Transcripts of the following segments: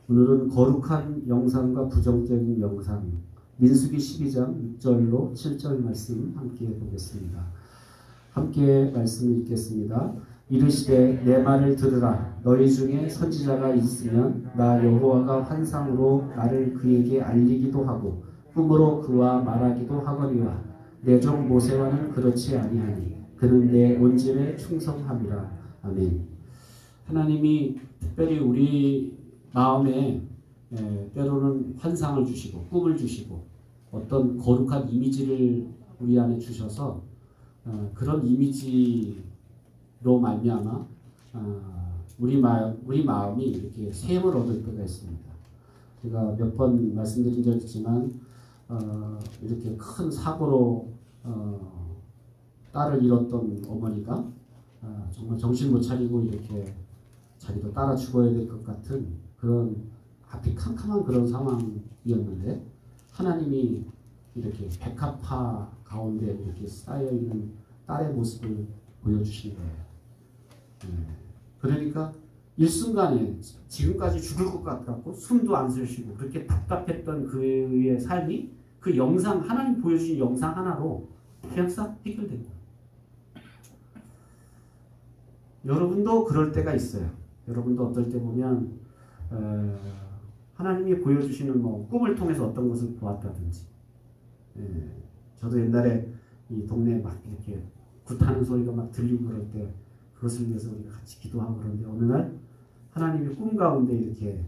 오늘은 거룩한 영상과 부정적인 영상, 민수기 12장 6절로 7절 말씀 함께 보겠습니다. 함께 말씀을 읽겠습니다. 이르시되 내 말을 들으라. 너희 중에 선지자가 있으면 나 여호와가 환상으로 나를 그에게 알리기도 하고 꿈으로 그와 말하기도 하거니와 내 종 모세와는 그렇지 아니하니 그는 내 온짐에 충성함이라. 아멘. 하나님이 특별히 우리 마음에 때로는 환상을 주시고 꿈을 주시고 어떤 거룩한 이미지를 우리 안에 주셔서 그런 이미지로 말미암아 우리 마음이 이렇게 샘을 얻을 때가 있습니다. 제가 몇 번 말씀드린 적 있지만 이렇게 큰 사고로 딸을 잃었던 어머니가 정말 정신 못 차리고 이렇게 자기도 따라 죽어야 될 것 같은 그런 앞이 캄캄한 그런 상황이었는데 하나님이 이렇게 백합화 가운데 이렇게 쌓여있는 딸의 모습을 보여주신 거예요. 그러니까 일순간에 지금까지 죽을 것 같고 숨도 안 쉬시고 그렇게 답답했던 그의 삶이 그 영상, 하나님 보여주신 영상 하나로 그냥 싹 해결된 거예요. 여러분도 그럴 때가 있어요. 여러분도 어떨 때 보면 하나님이 보여주시는 꿈을 통해서 어떤 것을 보았다든지 저도 옛날에 이 동네에 막 이렇게 굿하는 소리가 막 들리고 그럴 때 그것을 위해서 우리가 같이 기도하고 그러는데 어느 날 하나님이 꿈 가운데 이렇게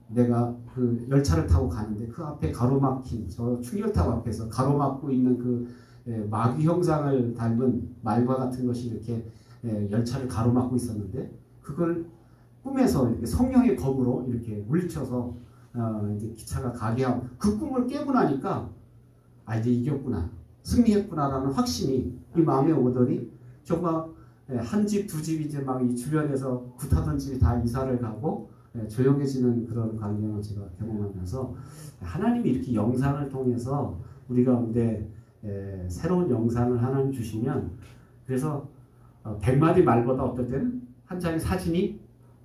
내가 그 열차를 타고 가는데 그 앞에 가로막힌 저 충격탑 앞에서 가로막고 있는 그 마귀 형상을 닮은 말과 같은 것이 이렇게 열차를 가로막고 있었는데 그걸 꿈에서 이렇게 성령의 검으로 이렇게 물리쳐서 이제 기차가 가게 하고 그 꿈을 깨고 나니까 이제 이겼구나 승리했구나라는 확신이 이 마음에 오더니 정말 한 집 두 집 이제 막 이 주변에서 굿하던 집이 다 이사를 가고 조용해지는 그런 광경을 제가 경험하면서 하나님이 이렇게 영상을 통해서 우리 가운데 새로운 영상을 하나님 주시면 그래서 100마디 말보다 어떨 때는 한 장의 사진이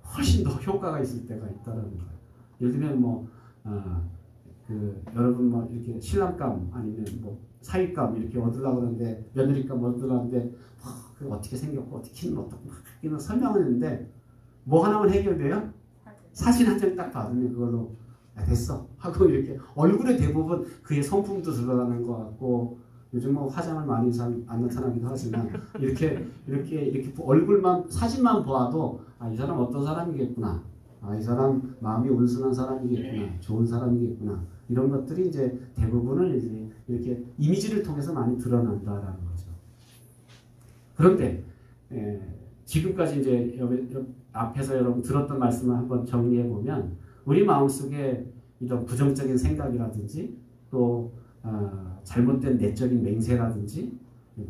훨씬 더 효과가 있을 때가 있다는 거예요. 예를 들면 여러분 이렇게 신랑감 아니면 사위감 이렇게 얻으려고 하는데 며느리감 얻으려고 하는데 어떻게 생겼고 어떻게 키는 어떻고 막 설명을 했는데 뭐 하나만 해결돼요? 사진 한 장 딱 받으면 그걸로 됐어 하고 이렇게 얼굴에 대부분 그의 성품도 드러나는 것 같고 요즘 화장을 많이 안 나타나기도 하지만 이렇게 얼굴만 사진만 보아도 이 사람 어떤 사람이겠구나 이 사람 마음이 온순한 사람이겠구나 좋은 사람이겠구나 이런 것들이 이제 대부분은 이제 이렇게 이미지를 통해서 많이 드러난다라는 거죠. 그런데 지금까지 이제 앞에서 여러분 들었던 말씀을 한번 정리해 보면 우리 마음속에 이런 부정적인 생각이라든지 또 잘못된 내적인 맹세라든지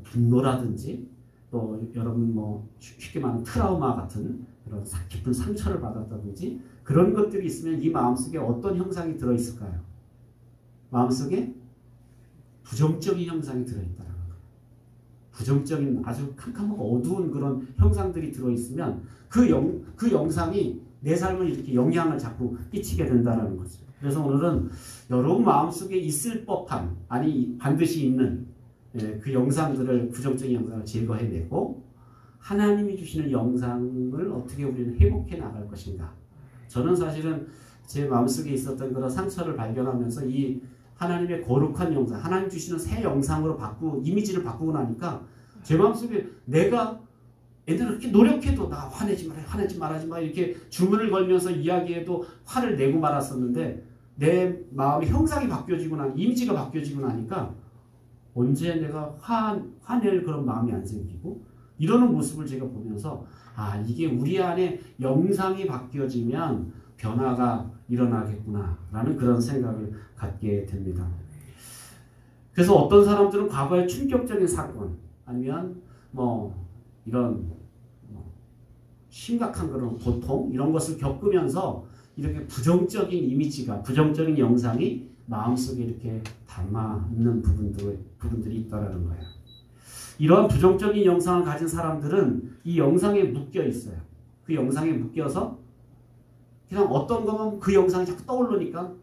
분노라든지 또 여러분 쉽게 말하면 트라우마 같은 그런 깊은 상처를 받았다든지 그런 것들이 있으면 이 마음속에 어떤 형상이 들어있을까요? 마음속에 부정적인 형상이 들어있다는 거예요. 부정적인 아주 캄캄하고 어두운 그런 형상들이 들어있으면 그 영상이 내 삶을 이렇게 영향을 자꾸 끼치게 된다는 거죠. 그래서 오늘은 여러분 마음속에 있을 법한 아니 반드시 있는 그 영상들을 부정적인 영상을 제거해내고 하나님이 주시는 영상을 어떻게 우리는 회복해 나갈 것인가. 저는 사실은 제 마음속에 있었던 그런 상처를 발견하면서 이 하나님의 거룩한 영상, 하나님 주시는 새 영상으로 이미지를 바꾸고 나니까 제 마음속에 내가 옛날에 그렇게 노력해도 나 화내지 말아지 마 이렇게 주문을 걸면서 이야기해도 화를 내고 말았었는데 내 마음의 형상이 바뀌어지고 이미지가 바뀌어지고 나니까 언제 내가 화낼 그런 마음이 안 생기고 이러는 모습을 제가 보면서 이게 우리 안에 영상이 바뀌어지면 변화가 일어나겠구나 라는 그런 생각을 갖게 됩니다. 그래서 어떤 사람들은 과거의 충격적인 사건 아니면 이런 심각한 그런 고통 이런 것을 겪으면서 이렇게 부정적인 이미지가 부정적인 영상이 마음속에 이렇게 담아 있는 부분들이 있다라는 거예요. 이러한 부정적인 영상을 가진 사람들은 이 영상에 묶여 있어요. 그 영상에 묶여서 그냥 어떤 거면 그 영상이 자꾸 떠오르니까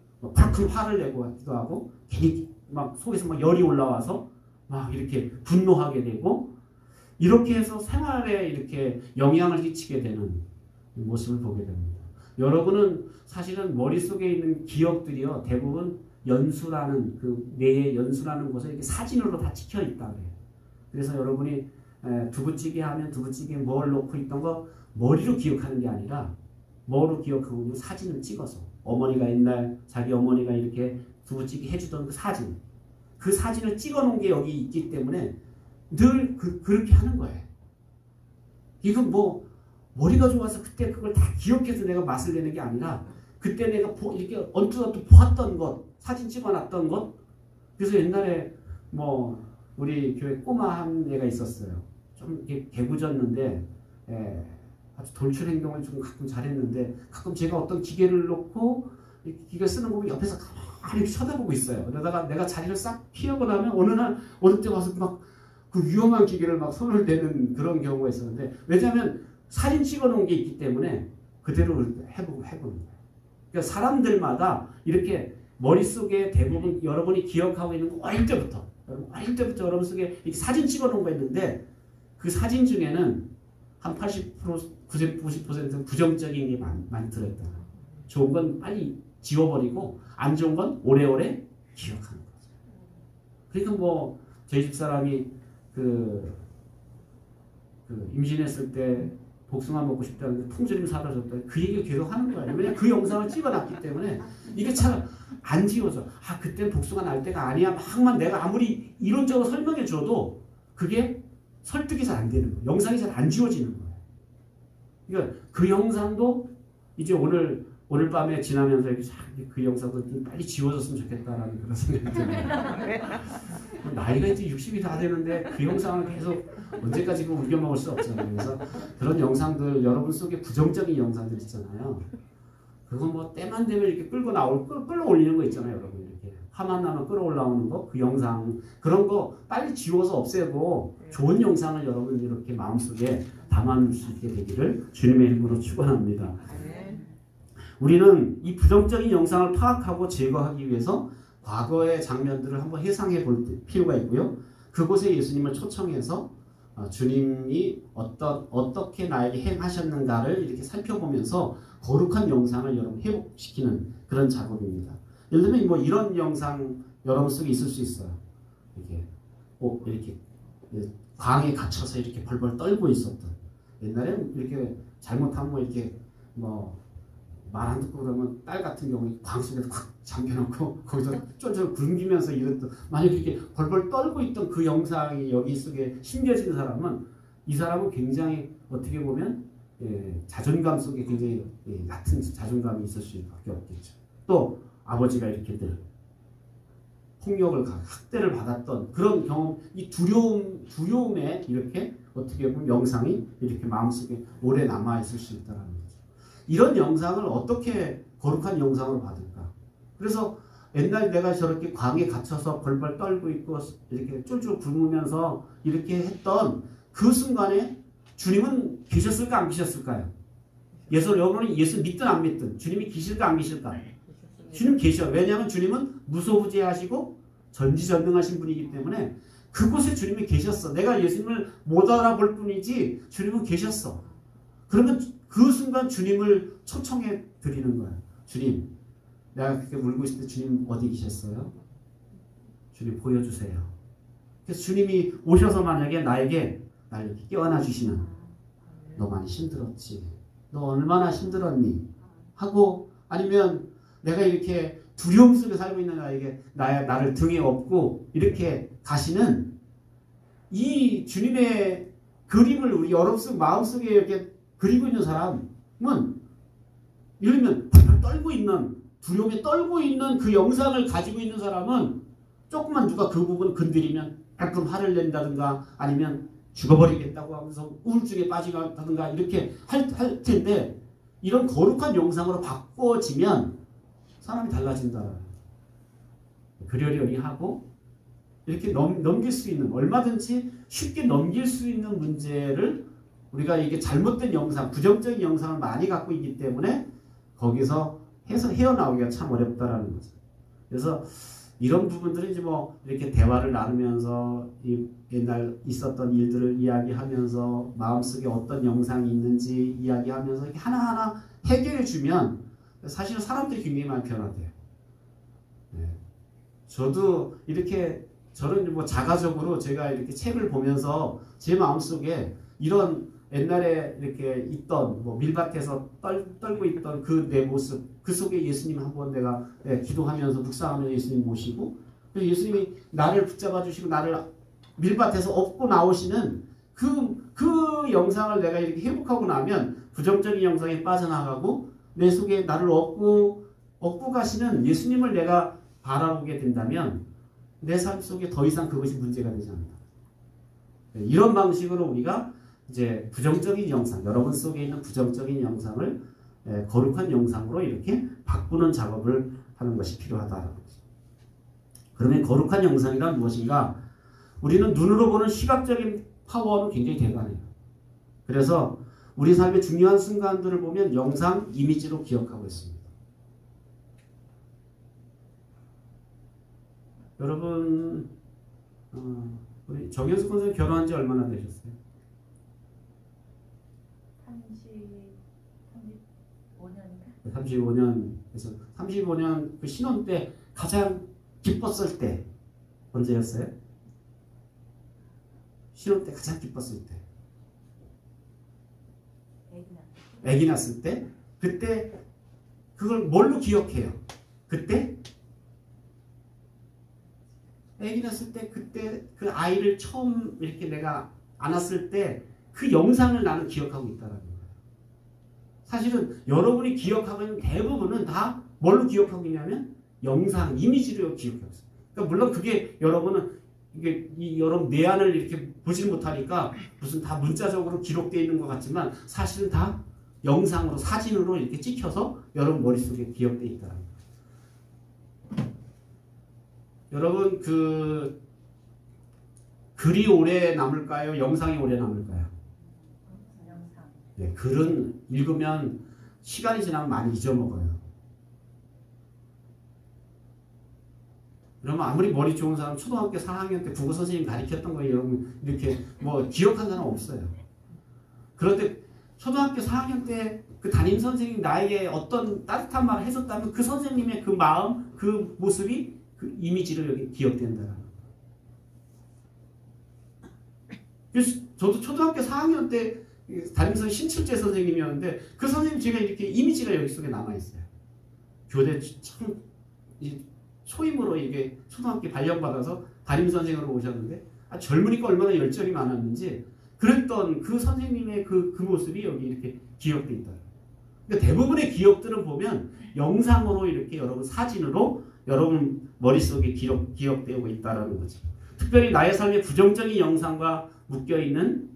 큰 화를 내고 하기도 하고 괜히 막 속에서 막 열이 올라와서 막 이렇게 분노하게 되고 이렇게 해서 생활에 이렇게 영향을 끼치게 되는 모습을 보게 됩니다. 여러분은 사실은 머릿속에 있는 기억들이요 대부분 연수라는 그 뇌의 연수라는 곳에 이렇게 사진으로 다 찍혀 있다 그래요. 그래서 여러분이 두부찌개 하면 두부찌개에 뭘 넣고 있던 거 머리로 기억하는 게 아니라 뭐로 기억하고 사진을 찍어서 어머니가 옛날 자기 어머니가 이렇게 두부찌개 해주던 그 사진을 찍어 놓은 게 여기 있기 때문에 늘 그렇게 하는 거예요. 이건 뭐 머리가 좋아서 그때 그걸 다 기억해서 내가 맛을 내는 게 아니라 그때 내가 이렇게 언뜻 보았던 것, 사진 찍어놨던 것. 그래서 옛날에 뭐 우리 교회 꼬마 한 애가 있었어요. 좀 이렇게 개구졌는데 아주 돌출 행동을 좀 가끔 잘했는데 가끔 제가 어떤 기계를 놓고 기계 쓰는 거 보면 옆에서 가만히 쳐다보고 있어요. 그러다가 내가 자리를 싹 피하고 나면 어느 때 와서 막 그 위험한 기계를 막 손을 대는 그런 경우가 있었는데 왜냐하면 사진 찍어 놓은 게 있기 때문에 그대로 해보는 거예요. 그러니까 사람들마다 이렇게 머릿속에 대부분 여러분이 기억하고 있는 거 어릴 때부터 여러분 속에 이렇게 사진 찍어 놓은 거 있는데 그 사진 중에는 한 80%, 90%는 부정적인 게 많이 들어있다. 좋은 건 빨리 지워버리고 안 좋은 건 오래오래 기억하는 거죠. 그러니까 뭐 저희 집 사람이 그 임신했을 때 복숭아 먹고 싶다는데 통조림 사다 줬다. 그 얘기를 계속 하는 거예요. 왜냐면 그 영상을 찍어놨기 때문에 이게 참 안 지워져. 그때는 복숭아 날 때가 아니야. 막만 내가 아무리 이론적으로 설명해 줘도 그게 설득이 잘 안 되는 거예요. 영상이 잘 안 지워지는 거예요. 그러니까 그 영상도 이제 오늘 밤에 지나면서 그 영상도 좀 빨리 지워졌으면 좋겠다라는 그런 생각이 들어요. 나이가 이제 60이 다 되는데 그 영상을 계속 언제까지 우겨먹을 수 없잖아요. 그래서 그런 영상들 여러분 속에 부정적인 영상들 있잖아요. 그건 뭐 때만 되면 이렇게 끌어올리는 거 있잖아요. 여러분 이렇게 화만 나면 끌어올라오는 거, 그 영상 그런 거 빨리 지워서 없애고 좋은 영상을 여러분 이렇게 마음속에 담아놓을 수 있게 되기를 주님의 이름으로 축원합니다. 우리는 이 부정적인 영상을 파악하고 제거하기 위해서 과거의 장면들을 한번 회상해 볼 필요가 있고요. 그곳에 예수님을 초청해서 주님이 어떻게 나에게 행하셨는가를 이렇게 살펴보면서 거룩한 영상을 여러분 회복시키는 그런 작업입니다. 예를 들면 뭐 이런 영상 여러분 속에 있을 수 있어요. 이렇게 광에 갇혀서 이렇게 벌벌 떨고 있었던 옛날에는 이렇게 잘못하면 뭐 이렇게 뭐 말 안 듣고 그러면 딸 같은 경우에 광 속에 확 잠겨놓고 거기서 쫄쫄 굶기면서 이랬던 만약에 이렇게 벌벌 떨고 있던 그 영상이 여기 속에 심겨진 사람은 이 사람은 굉장히 어떻게 보면 자존감 속에 굉장히 얕은 자존감이 있을 수밖에 없겠죠. 또 아버지가 이렇게 늘 폭력을 학대를 받았던 그런 경험, 이 두려움에 이렇게 어떻게 보면 영상이 이렇게 마음속에 오래 남아있을 수 있다는 거죠. 이런 영상을 어떻게 거룩한 영상으로 받을까? 그래서 옛날 내가 저렇게 광에 갇혀서 벌벌 떨고 있고 이렇게 쫄쫄 굶으면서 이렇게 했던 그 순간에 주님은 계셨을까 안 계셨을까요? 여러분이 예수 믿든 안 믿든 주님이 계실까 안 계실까? 주님 계셔. 왜냐하면 주님은 무소부재하시고 전지전능하신 분이기 때문에 그곳에 주님이 계셨어. 내가 예수님을 못 알아볼 뿐이지 주님은 계셨어. 그러면 그 순간 주님을 초청해 드리는 거야. 주님, 내가 그렇게 울고 있을 때 주님 어디 계셨어요? 주님 보여주세요. 그래서 주님이 오셔서 만약에 나에게 나를 깨워놔 주시면 너 많이 힘들었지. 너 얼마나 힘들었니? 하고 아니면 내가 이렇게 두려움 속에 살고 있는 나에게 나를 등에 업고 이렇게 가시는 이 주님의 그림을 우리 마음속에 이렇게 그리고 있는 사람은 예를 들면 떨고 있는 두려움에 떨고 있는 그 영상을 가지고 있는 사람은 조금만 누가 그 부분을 건드리면 가끔 화를 낸다든가 아니면 죽어버리겠다고 하면서 우울증에 빠지다든가 이렇게 할 텐데 이런 거룩한 영상으로 바꿔지면 사람이 달라진다. 그러려니 하고 이렇게 넘길 수 있는, 얼마든지 쉽게 넘길 수 있는 문제를 우리가 이게 잘못된 영상, 부정적인 영상을 많이 갖고 있기 때문에 거기서 헤어나오기가 참 어렵다라는 거죠. 그래서 이런 부분들은 이제 뭐 이렇게 대화를 나누면서 이 옛날 있었던 일들을 이야기하면서 마음속에 어떤 영상이 있는지 이야기하면서 이렇게 하나하나 해결해 주면 사실은 사람들이 굉장히 많이 변화돼요. 네. 저도 이렇게 저는 뭐 자가적으로 제가 이렇게 책을 보면서 제 마음속에 이런 옛날에 이렇게 있던 뭐 밀밭에서 떨고 있던 그 내 모습, 그 속에 예수님 한번 내가 기도하면서 묵상하면서 예수님 모시고 예수님이 나를 붙잡아 주시고 나를 밀밭에서 업고 나오시는 그 영상을 내가 이렇게 회복하고 나면 부정적인 영상에 빠져나가고 내 속에 나를 업고 가시는 예수님을 내가 바라보게 된다면 내 삶 속에 더 이상 그것이 문제가 되지 않는다. 이런 방식으로 우리가 이제 부정적인 영상, 여러분 속에 있는 부정적인 영상을 거룩한 영상으로 이렇게 바꾸는 작업을 하는 것이 필요하다는 거죠. 그러면 거룩한 영상이란 무엇인가? 우리는 눈으로 보는 시각적인 파워는 굉장히 대단해요. 그래서 우리 삶의 중요한 순간들을 보면 영상, 이미지로 기억하고 있습니다. 여러분, 우리 정현숙 선생님 결혼한 지 얼마나 되셨어요? 35년. 그래서 35년 그 신혼 때 가장 기뻤을 때 언제였어요? 신혼 때 가장 기뻤을 때. 아기 낳았을 때. 그때 그걸 뭘로 기억해요? 그때? 아기 낳았을 때 그때 그 아이를 처음 이렇게 내가 안았을 때 그 영상을 나는 기억하고 있다는 거예요. 사실은 여러분이 기억하고 있는 대부분은 다 뭘로 기억하고 있냐면 영상, 이미지로 기억하고 있어요. 그러니까 물론 그게 여러분은 이게 여러분 내안을 이렇게 보지는 못하니까 무슨 다 문자적으로 기록되어 있는 것 같지만 사실은 다 영상으로, 사진으로 이렇게 찍혀서 여러분 머릿속에 기억되어 있다는 거예요. 여러분 글이 오래 남을까요? 영상이 오래 남을까요? 네, 글은 읽으면 시간이 지나면 많이 잊어먹어요. 그러면 아무리 머리 좋은 사람 초등학교 4학년 때 국어 선생님 가르쳤던 거 여러분 이렇게 뭐 기억한 사람 없어요. 그런데 초등학교 4학년 때 그 담임 선생님이 나에게 어떤 따뜻한 말을 해줬다면 그 선생님의 그 마음, 그 모습이 그 이미지로 여기 기억된다. 그래서 저도 초등학교 4학년 때 담임 선생님 신출제 선생님이었는데 그 선생님 제가 이렇게 이미지가 여기 속에 남아있어요. 교대 참 초임으로 이게 초등학교 발령받아서 담임 선생으로 오셨는데 젊으니까 얼마나 열정이 많았는지 그랬던 그 선생님의 그 모습이 여기 이렇게 기억돼 있다. 그러니까 대부분의 기억들은 보면 영상으로 이렇게 여러분 사진으로 여러분 머릿속에 기억되고 있다는 거죠. 특별히 나의 삶의 부정적인 영상과 묶여있는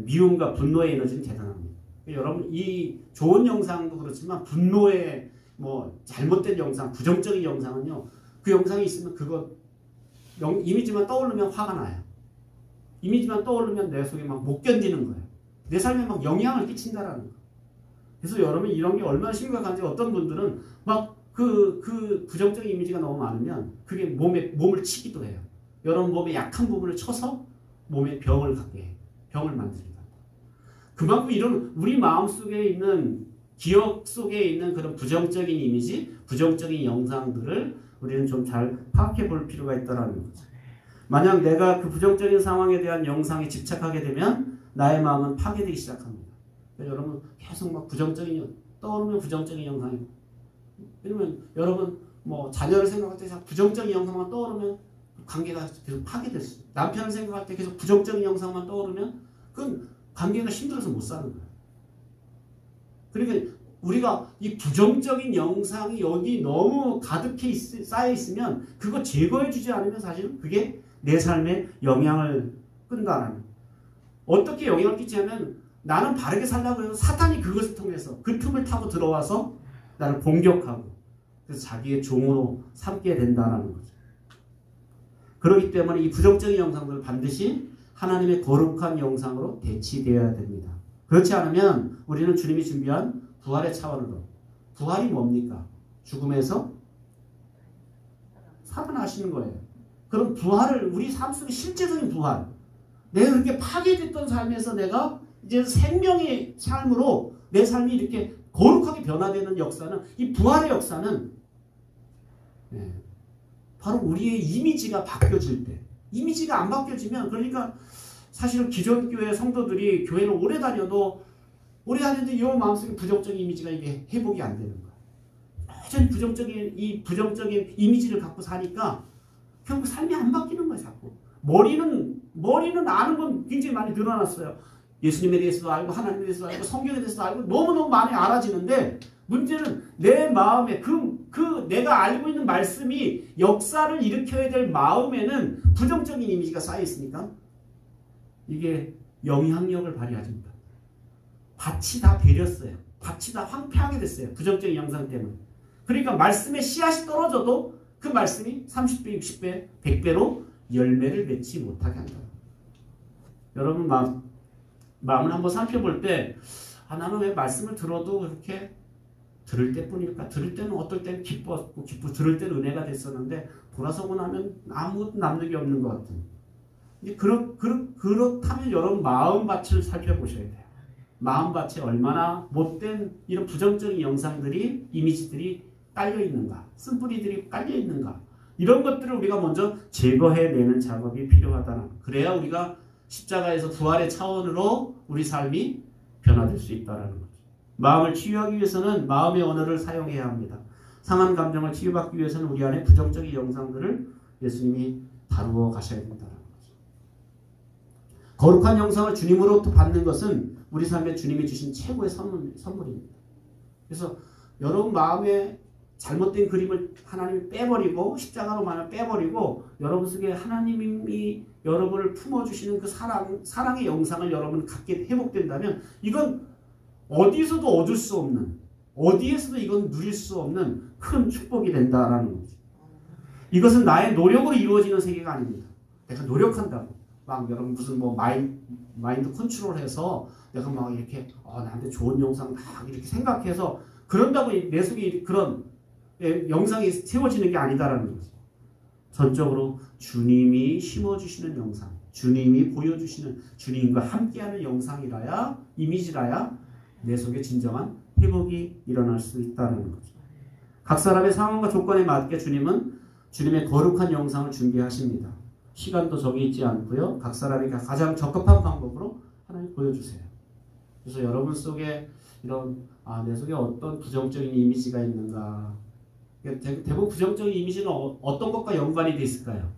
미움과 분노의 에너지는 대단합니다. 여러분 이 좋은 영상도 그렇지만 분노의 뭐 잘못된 영상, 부정적인 영상은요. 그 영상이 있으면 그거 이미지만 떠오르면 화가 나요. 이미지만 떠오르면 내 속에 막 못 견디는 거예요. 내 삶에 막 영향을 끼친다라는 거. 그래서 여러분 이런 게 얼마나 심각한지 어떤 분들은 막 그 부정적인 이미지가 너무 많으면 그게 몸을 치기도 해요. 여러분 몸의 약한 부분을 쳐서 몸에 병을 갖게 해요. 병을 만들기도 합니다. 그만큼 이런 우리 마음속에 있는 기억 속에 있는 그런 부정적인 이미지, 부정적인 영상들을 우리는 좀 잘 파악해 볼 필요가 있다는 거죠. 만약 내가 그 부정적인 상황에 대한 영상에 집착하게 되면 나의 마음은 파괴되기 시작합니다. 여러분 계속 막 떠오르면 부정적인 영상이. 왜냐면 여러분 뭐 자녀를 생각할 때 부정적인 영상만 떠오르면 관계가 계속 파괴될 수 있어요. 남편을 생각할 때 계속 부정적인 영상만 떠오르면 그건 관계가 힘들어서 못 사는 거예요. 그러니까 우리가 이 부정적인 영상이 여기 너무 가득히 쌓여 있으면 그거 제거해 주지 않으면 사실은 그게 내 삶에 영향을 끈다라는. 어떻게 영향을 끼치냐면 나는 바르게 살려고 해서 사탄이 그것을 통해서 그 틈을 타고 들어와서 나를 공격하고 그래서 자기의 종으로 삼게 된다는 거죠. 그렇기 때문에 이 부정적인 영상들은 반드시 하나님의 거룩한 영상으로 대치되어야 됩니다. 그렇지 않으면 우리는 주님이 준비한 부활의 차원으로, 부활이 뭡니까? 죽음에서 살아나시는 거예요. 그럼 부활을 우리 삶 속에 실제적인 부활, 내가 그렇게 파괴됐던 삶에서 내가 이제 생명의 삶으로 내 삶이 이렇게 거룩하게 변화되는 역사는, 이 부활의 역사는 바로 우리의 이미지가 바뀌어질 때, 이미지가 안 바뀌어지면, 그러니까 사실은 기존 교회 성도들이 교회를 오래 다녀도 이 마음속에 부정적인 이미지가 이게 회복이 안 되는 거야. 여전히 부정적인 이미지를 갖고 사니까 결국 삶이 안 바뀌는 거야. 자꾸 머리는 아는 건 굉장히 많이 늘어났어요. 예수님에 대해서도 알고, 하나님에 대해서도 알고, 성경에 대해서도 알고, 너무너무 많이 알아지는데, 문제는 내 마음에 내가 알고 있는 말씀이 역사를 일으켜야 될 마음에는 부정적인 이미지가 쌓여 있으니까 이게 영향력을 발휘하지 못합니다. 밭이 다 베렸어요. 밭이 다 황폐하게 됐어요. 부정적인 영상 때문에. 그러니까 말씀의 씨앗이 떨어져도 그 말씀이 30배, 60배, 100배로 열매를 맺지 못하게 한다. 여러분 마음을 한번 살펴볼 때, 나는 왜 말씀을 들어도 그렇게 들을 때뿐일까? 들을 때는 어떨 때는 기뻤고, 들을 때는 은혜가 됐었는데 돌아서고 나면 아무것도 남는 게 없는 것 같은. 그렇다면 여러분 마음밭을 살펴보셔야 돼요. 마음밭에 얼마나 못된 이런 부정적인 영상들이, 이미지들이 깔려 있는가, 쓴뿌리들이 깔려 있는가, 이런 것들을 우리가 먼저 제거해내는 작업이 필요하다는, 그래야 우리가 십자가에서 부활의 차원으로 우리 삶이 변화될 수 있다는 거죠. 마음을 치유하기 위해서는 마음의 언어를 사용해야 합니다. 상한 감정을 치유받기 위해서는 우리 안에 부정적인 영상들을 예수님이 다루어 가셔야 된다는 거죠. 거룩한 영상을 주님으로부터 받는 것은 우리 삶에 주님이 주신 최고의 선물입니다. 그래서 여러분 마음에 잘못된 그림을 하나님이 빼버리고, 십자가로만을 빼버리고, 여러분 속에 하나님이 여러분을 품어주시는 그 사랑의 영상을 여러분 갖게 회복된다면, 이건 어디서도 얻을 수 없는, 어디에서도 이건 누릴 수 없는 큰 축복이 된다라는 거죠. 이것은 나의 노력으로 이루어지는 세계가 아닙니다. 내가 노력한다고 여러분 무슨 마인드 컨트롤해서 내가 이렇게 나한테 좋은 영상 막 이렇게 생각해서 그런다고 내 속에 그런 영상이 세워지는 게 아니다라는 거죠. 전적으로 주님이 심어주시는 영상, 주님이 보여주시는, 주님과 함께하는 영상이라야, 이미지라야 내 속에 진정한 회복이 일어날 수 있다는 거죠. 각 사람의 상황과 조건에 맞게 주님은 주님의 거룩한 영상을 준비하십니다. 시간도 정해 있지 않고요. 각 사람에게 가장 적합한 방법으로 하나님 보여주세요. 그래서 여러분 속에 이런 내 속에 어떤 부정적인 이미지가 있는가. 대부분 부정적인 이미지는 어떤 것과 연관이 돼 있을까요?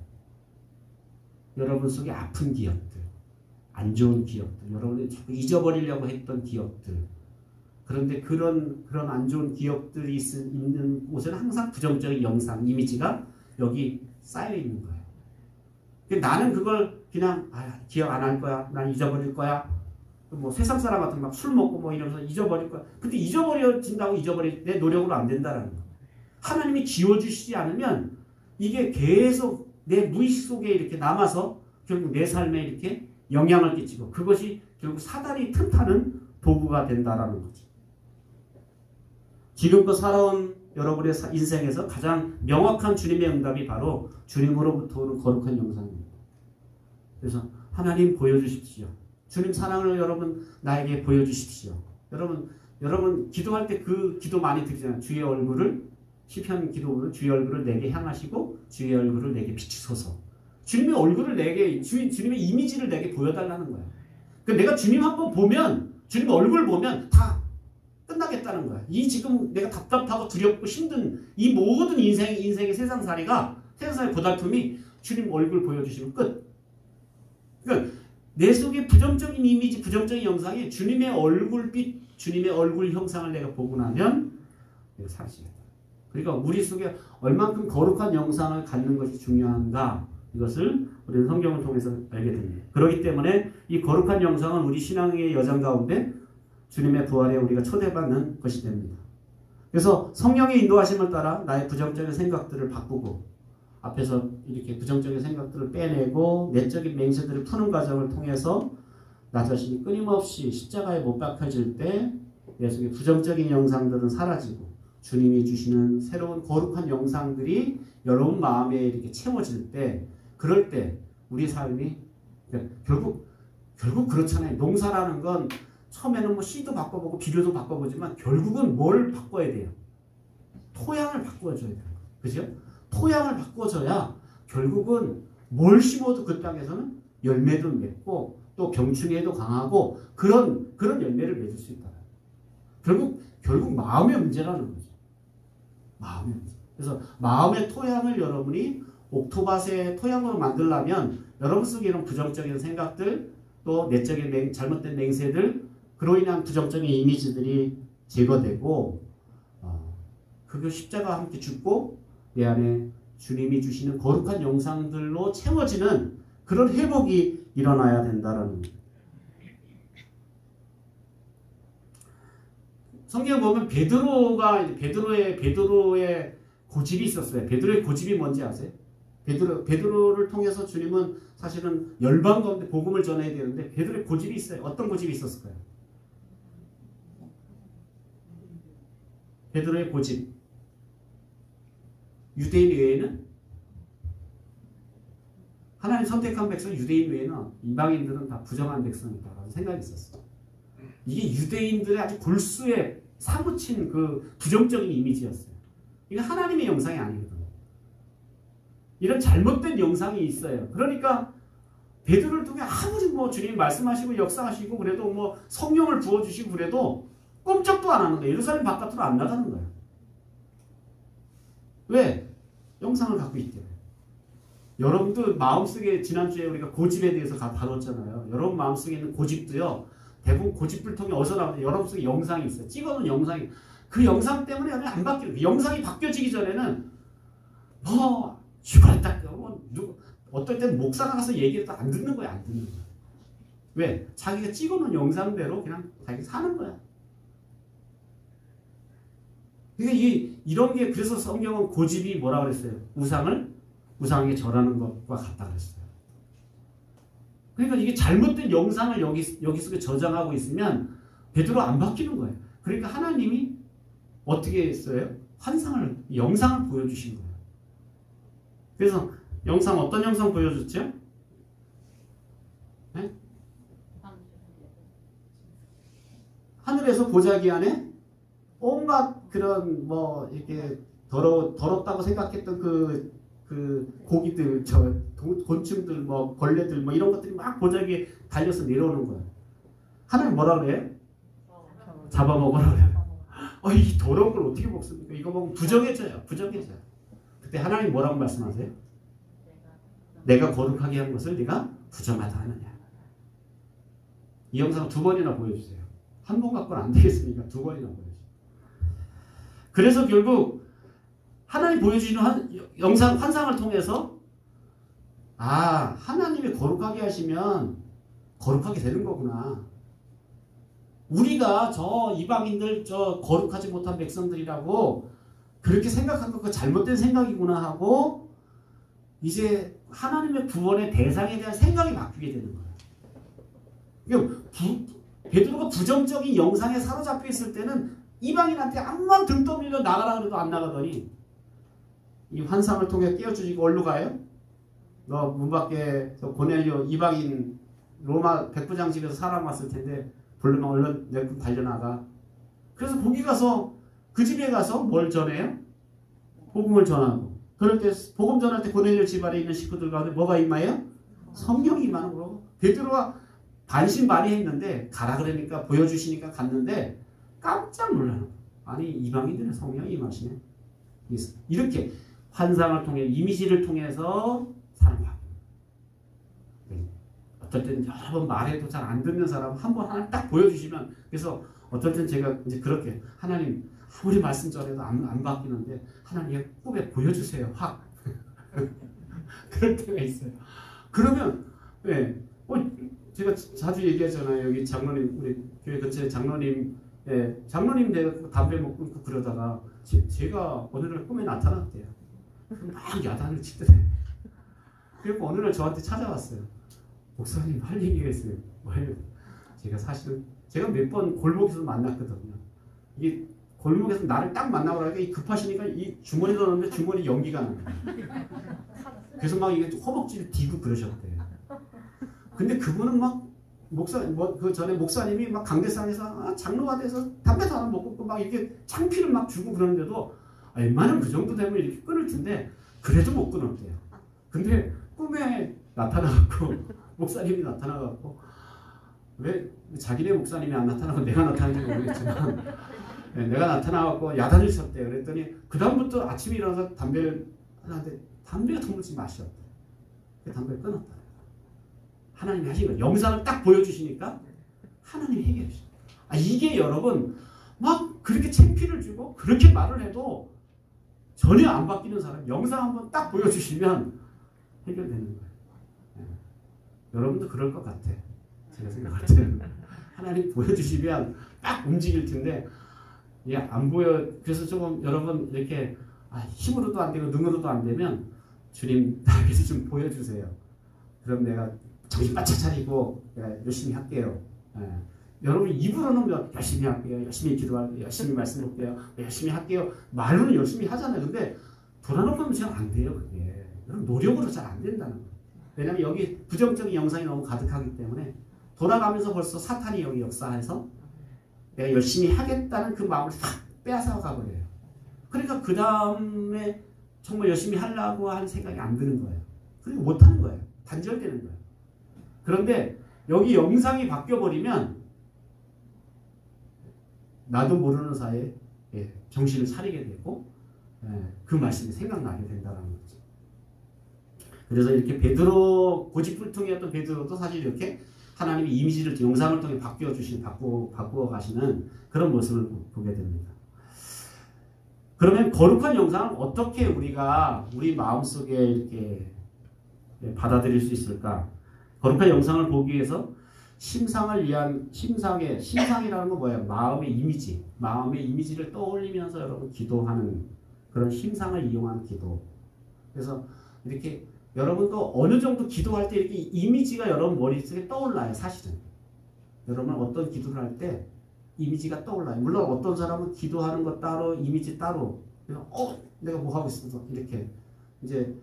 여러분 속에 아픈 기억들, 안 좋은 기억들, 여러분이 자꾸 잊어버리려고 했던 기억들. 그런데 그런 안 좋은 기억들이 있는 곳에는 항상 부정적인 영상, 이미지가 여기 쌓여 있는 거예요. 나는 그걸 그냥 기억 안 할 거야, 난 잊어버릴 거야. 세상 사람 같은 술 먹고 이러면서 잊어버릴 거야. 근데 잊어버려진다고 내 노력으로 안 된다라는 거예요. 하나님이 지워주시지 않으면 이게 계속 내 무의식 속에 이렇게 남아서 결국 내 삶에 이렇게 영향을 끼치고, 그것이 결국 사단이 틈타는 도구가 된다라는 거죠. 지금껏 살아온 여러분의 인생에서 가장 명확한 주님의 응답이 바로 주님으로부터 오는 거룩한 영상입니다. 그래서 하나님 보여주십시오. 주님 사랑을 여러분 나에게 보여주십시오. 여러분 기도할 때 그 기도 많이 드리잖아요. 주의 얼굴을, 시편 기도는 주의 얼굴을 내게 향하시고 주의 얼굴을 내게 비추소서. 주님의 얼굴을 내게, 주님의 이미지를 내게 보여달라는 거야. 그러니까 내가 주님 한번 보면, 주님 얼굴 보면 다 끝나겠다는 거야. 지금 내가 답답하고 두렵고 힘든 이 모든 인생의 세상살이 고달픔이 주님 얼굴 보여주시면 끝. 그러니까 내 속에 부정적인 이미지, 부정적인 영상이 주님의 얼굴빛, 주님의 얼굴 형상을 내가 보고 나면 내가 사라지겠다. 그러니까 우리 속에 얼만큼 거룩한 영상을 갖는 것이 중요한가, 이것을 우리는 성경을 통해서 알게 됩니다. 그렇기 때문에 이 거룩한 영상은 우리 신앙의 여정 가운데 주님의 부활에 우리가 초대받는 것이 됩니다. 그래서 성령의 인도하심을 따라 나의 부정적인 생각들을 바꾸고, 앞에서 이렇게 부정적인 생각들을 빼내고 내적인 맹세들을 푸는 과정을 통해서 나 자신이 끊임없이 십자가에 못 박혀질 때 내 속에 부정적인 영상들은 사라지고 주님이 주시는 새로운 거룩한 영상들이 여러분 마음에 이렇게 채워질 때, 그럴 때 우리 삶이 결국 그렇잖아요. 농사라는 건 처음에는 뭐 씨도 바꿔보고 비료도 바꿔보지만 결국은 뭘 바꿔야 돼요? 토양을 바꿔줘야 돼요. 그죠? 토양을 바꿔줘야 결국은 뭘 심어도 그 땅에서는 열매도 맺고 또 병충해도 강하고 그런 열매를 맺을 수 있다. 결국 마음의 문제라는 거죠. 마음의 문제. 그래서 마음의 토양을 여러분이 옥토밭의 토양으로 만들려면 여러분 속에 이런 부정적인 생각들, 또 내적인 잘못된 맹세들, 그로 인한 부정적인 이미지들이 제거되고 그 십자가와 함께 죽고 내 안에 주님이 주시는 거룩한 영상들로 채워지는 그런 회복이 일어나야 된다라는 거예요. 성경 보면 베드로의 고집이 있었어요. 베드로의 고집이 뭔지 아세요? 베드로를 통해서 주님은 사실은 열방 가운데 복음을 전해야 되는데 베드로의 고집이 있어요. 어떤 고집이 있었을까요? 베드로의 고집. 유대인 외에는 하나님 선택한 백성 유대인 외에는 이방인들은 다 부정한 백성이다라는 생각이 있었어요. 이게 유대인들의 아주 골수에 사무친 그 부정적인 이미지였어요. 이건 하나님의 영상이 아니거든요. 이런 잘못된 영상이 있어요. 그러니까 베드로를 통해 아무리 뭐 주님 말씀하시고 역사하시고 그래도 뭐 성령을 부어주시고 그래도 꼼짝도 안 하는 거예요. 예루살렘 바깥으로 안 나가는 거예요. 왜? 영상을 갖고 있기 때문에. 여러분도 마음속에 지난주에 우리가 고집에 대해서 다뤘잖아요. 여러분 마음속에 있는 고집도요. 대부분 고집을 통해 어디서 나오는데 여러분 속에 영상이 있어요. 찍어놓은 영상이. 그 영상 때문에 안 바뀌어요. 그 영상이 바뀌어지기 전에는 뭐 죽었다. 어떨 때는 목사 나가서 얘기해도 안 듣는 거야. 안 듣는 거야. 왜? 자기가 찍어놓은 영상대로 그냥 자기 사는 거야. 그러니까 이런 게 그래서 성경은 고집이 뭐라 그랬어요? 우상에게 절하는 것과 같다 그랬어요. 그러니까 이게 잘못된 영상을 여기 속에 저장하고 있으면 베드로 안 바뀌는 거예요. 그러니까 하나님이 어떻게 했어요? 영상을 보여주신 거예요. 그래서 어떤 영상 보여줬죠? 네? 하늘에서 보자기 안에 온갖 그런 뭐 이렇게 더럽다고 생각했던 그 고기들, 곤충들, 뭐 벌레들, 뭐 이런 것들이 막 보자기에 달려서 내려오는 거예요. 하나님 뭐라 그래요? 잡아먹으라 그래요. 이 더러운 걸 어떻게 먹습니까? 이거 먹으면 부정해져요. 그때 하나님 뭐라고 말씀하세요? 내가 거룩하게 한 것을 네가 부정하다 하느냐. 이 영상 2번이나 보여주세요. 한 번 갖고는 안 되겠으니까 2번이나 보여주세요. 그래서 결국 하나님 보여주시는 환상을 통해서 하나님이 거룩하게 하시면 거룩하게 되는 거구나. 우리가 저 이방인들 저 거룩하지 못한 백성들이라고 그렇게 생각한 거 그 잘못된 생각이구나 하고 이제 하나님의 구원의 대상에 대한 생각이 바뀌게 되는 거예요. 그러니까 베드로가 부정적인 영상에 사로잡혀 있을 때는 이방인한테 암만 등 떠밀려 나가라 그래도 안 나가더니 이 환상을 통해 깨워주시고 어디로 가요? 너 문 밖에 고넬료 이방인 로마 백부장 집에서 사람 왔을 텐데 불러면 얼른 내 달려나가. 그래서 거기 가서 그 집에 가서 뭘 전해요? 복음을 전하고. 그럴 때 복음 전할 때 고넬료 집안에 있는 식구들 가운데 뭐가 임하여? 성령이 임하는 거고. 베드로가 반신반의했는데 가라 그러니까 보여주시니까 갔는데 깜짝 놀라는 거예요. 아니 이방인들의 성령이 임하시네. 이렇게 환상을 통해 이미지를 통해서 사는 거예요. 어떨 때는 여러 번 말해도 잘 안 듣는 사람 한 번 하나 딱 보여주시면 그래서 어떨 땐 제가 이제 그렇게 하나님 아무리 말씀 전해도 안 바뀌는데 하나님 꿈에 보여주세요. 확 그럴 때가 있어요. 그러면 제가 자주 얘기하잖아요. 여기 장로님 우리 교회 근처에 장로님 내가 담배 먹고 그러다가 제가 어느 날 꿈에 나타났대요. 막 야단을 치더래. 그리고 어느 날 저한테 찾아왔어요. 목사님 할 얘기가 있어요. 뭐예요? 제가 사실은 제가 몇 번 골목에서 만났거든요. 이게 골목에서 나를 딱 만나고 나니까 이 급하시니까 이 주머니에 넣었는데 주머니 연기가 나요. 그래서 막 이게 허벅지를 디고 그러셨대요. 근데 그분은 막 그 전에 목사님이 막 강대상에서 장로가 돼서 담배도 하나 먹고 막 이렇게 창피를 막 주고 그러는데도 웬만하면 그 정도 되면 이렇게 끊을 텐데 그래도 못 끊었대요. 근데 꿈에 나타나갖고 목사님이 나타나갖고 왜 자기네 목사님이 안 나타나고 내가 나타나는지 모르겠지만 내가 나타나갖고 야단을 쳤대요. 그랬더니 그 다음부터 아침에 일어나서 담배를 하는데 담배가 도무지 맛이 없대. 그 담배를 끊었다. 하나님이 하신 거예요. 영상을 딱 보여주시니까 하나님이 해결해 주셔요. 이게 여러분 막 그렇게 창피를 주고 그렇게 말을 해도 전혀 안 바뀌는 사람 영상 한번 딱 보여주시면 해결되는 거예요. 네. 여러분도 그럴 것 같아. 제가 생각할 때는 하나님 보여주시면 딱 움직일 텐데 안 보여. 그래서 조금 여러분 이렇게 힘으로도 안 되고 능으로도 안 되면 주님 나에게서 좀 보여주세요. 그럼 내가 정신 바짝 차리고 내가 열심히 할게요. 여러분 입으로는 열심히 할게요. 열심히 기도할게요. 열심히 말씀 볼게요. 열심히 할게요. 말로는 열심히 하잖아요. 근데 돌아놓으면 잘 안 돼요. 그게. 노력으로 잘 안 된다는 거예요. 왜냐하면 여기 부정적인 영상이 너무 가득하기 때문에 돌아가면서 벌써 사탄이 여기 역사해서 내가 열심히 하겠다는 그 마음을 확 빼앗아 가버려요. 그러니까 그 다음에 정말 열심히 하려고 하는 생각이 안 드는 거예요. 그리고 못하는 거예요. 단절되는 거예요. 그런데 여기 영상이 바뀌어버리면 나도 모르는 사이에 정신을 차리게 되고 그 말씀이 생각나게 된다는 거죠. 그래서 이렇게 베드로 고집불통이었던 베드로도 사실 이렇게 하나님의 이미지를 영상을 통해 바꾸어 가시는 그런 모습을 보게 됩니다. 그러면 거룩한 영상을 어떻게 우리가 우리 마음속에 이렇게 받아들일 수 있을까? 거룩한 영상을 보기 위해서 심상을 위한 심상이라는 건 뭐예요? 마음의 이미지. 마음의 이미지를 떠올리면서 여러분 기도하는 그런 심상을 이용한 기도. 그래서 이렇게 여러분도 어느 정도 기도할 때 이렇게 이미지가 여러분 머릿속에 떠올라요. 사실은. 여러분 어떤 기도를 할 때 이미지가 떠올라요. 물론 어떤 사람은 기도하는 것 따로 이미지 따로. 내가 뭐 하고 있어? 이렇게 이제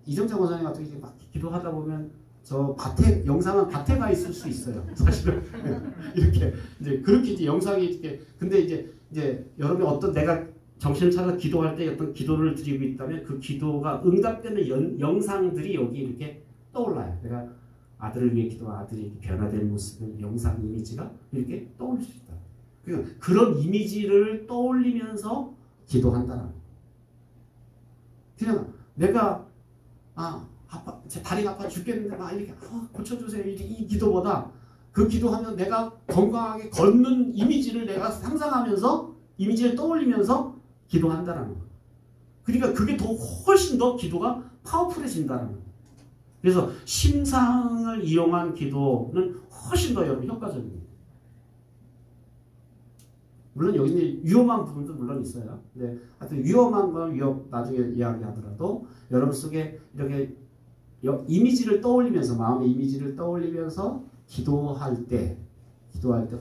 이정찬 원사님 같은 경우 막 기도하다 보면 저 영상은 밭에 가 있을 수 있어요. 사실은 이렇게 이제 그렇게 이제 영상이 이렇게 근데 이제 여러분이 어떤 내가 정신을 차려 기도할 때 어떤 기도를 드리고 있다면 그 기도가 응답되는 영상들이 여기 이렇게 떠올라요. 내가 아들을 위해 기도한 아들이 변화된 모습을 영상 이미지가 이렇게 떠올릴 수 있다. 그러니까 그런 이미지를 떠올리면서 기도한다는 거예요. 그냥 내가 제 다리가 아파 죽겠는데 이렇게 고쳐주세요. 이 기도보다 그 기도하면 내가 건강하게 걷는 이미지를 내가 상상하면서 이미지를 떠올리면서 기도한다는 거예요. 그러니까 그게 훨씬 더 기도가 파워풀해진다는 거예요. 그래서 심상을 이용한 기도는 훨씬 더 여러분 효과적입니다. 물론 여기는 위험한 부분도 물론 있어요. 근데 하여튼 위험한 건 나중에 이야기하더라도 여러분 속에 이렇게 이미지를 떠올리면서 마음의 이미지를 떠올리면서 기도할 때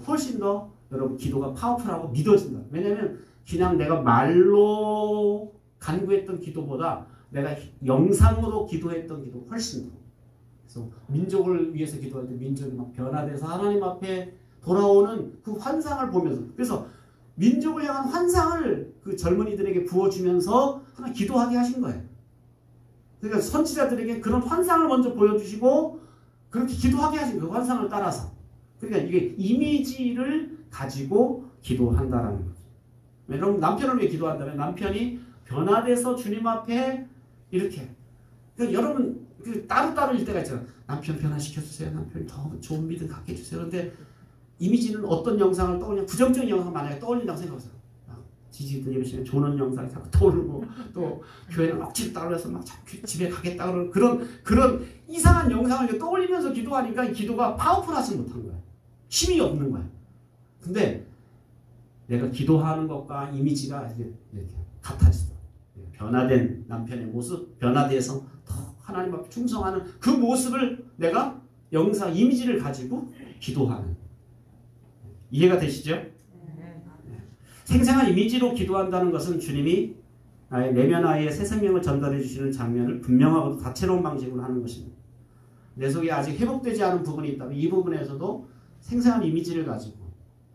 훨씬 더 여러분 기도가 파워풀하고 믿어진다. 왜냐하면 그냥 내가 말로 간구했던 기도보다 내가 영상으로 기도했던 기도 훨씬 더. 그래서 민족을 위해서 기도할 때 민족이 막 변화돼서 하나님 앞에 돌아오는 그 환상을 보면서 그래서 민족을 향한 환상을 그 젊은이들에게 부어주면서 하나 기도하게 하신 거예요. 그러니까 선지자들에게 그런 환상을 먼저 보여주시고 그렇게 기도하게 하신 그 환상을 따라서. 그러니까 이게 이미지를 가지고 기도한다라는 거죠. 여러분 남편을 위해 기도한다면 남편이 변화돼서 주님 앞에 이렇게. 그러니까 여러분 따로따로일 때가 있잖아요. 남편 변화시켜주세요. 남편이 더 좋은 믿음 갖게 해주세요. 그런데 이미지는 어떤 영상을 떠올리냐 부정적인 영상을 만약에 떠올린다고 생각하세요. 지지들 열심히 조는 영상이 자꾸 떠오르고 또 교회는 억지로 따라서 막 자꾸 집에 가겠다 그러는 그런 이상한 영상을 떠올리면서 기도하니까 기도가 파워풀하지 못한 거야. 힘이 없는 거야. 근데 내가 기도하는 것과 이미지가 이렇게 같아지죠. 변화된 남편의 모습, 변화돼서 더 하나님 앞에 충성하는 그 모습을 내가 영상 이미지를 가지고 기도하는. 이해가 되시죠? 생생한 이미지로 기도한다는 것은 주님이 나의 내면 아이의 새 생명을 전달해 주시는 장면을 분명하고도 다채로운 방식으로 하는 것입니다. 내 속에 아직 회복되지 않은 부분이 있다면 이 부분에서도 생생한 이미지를 가지고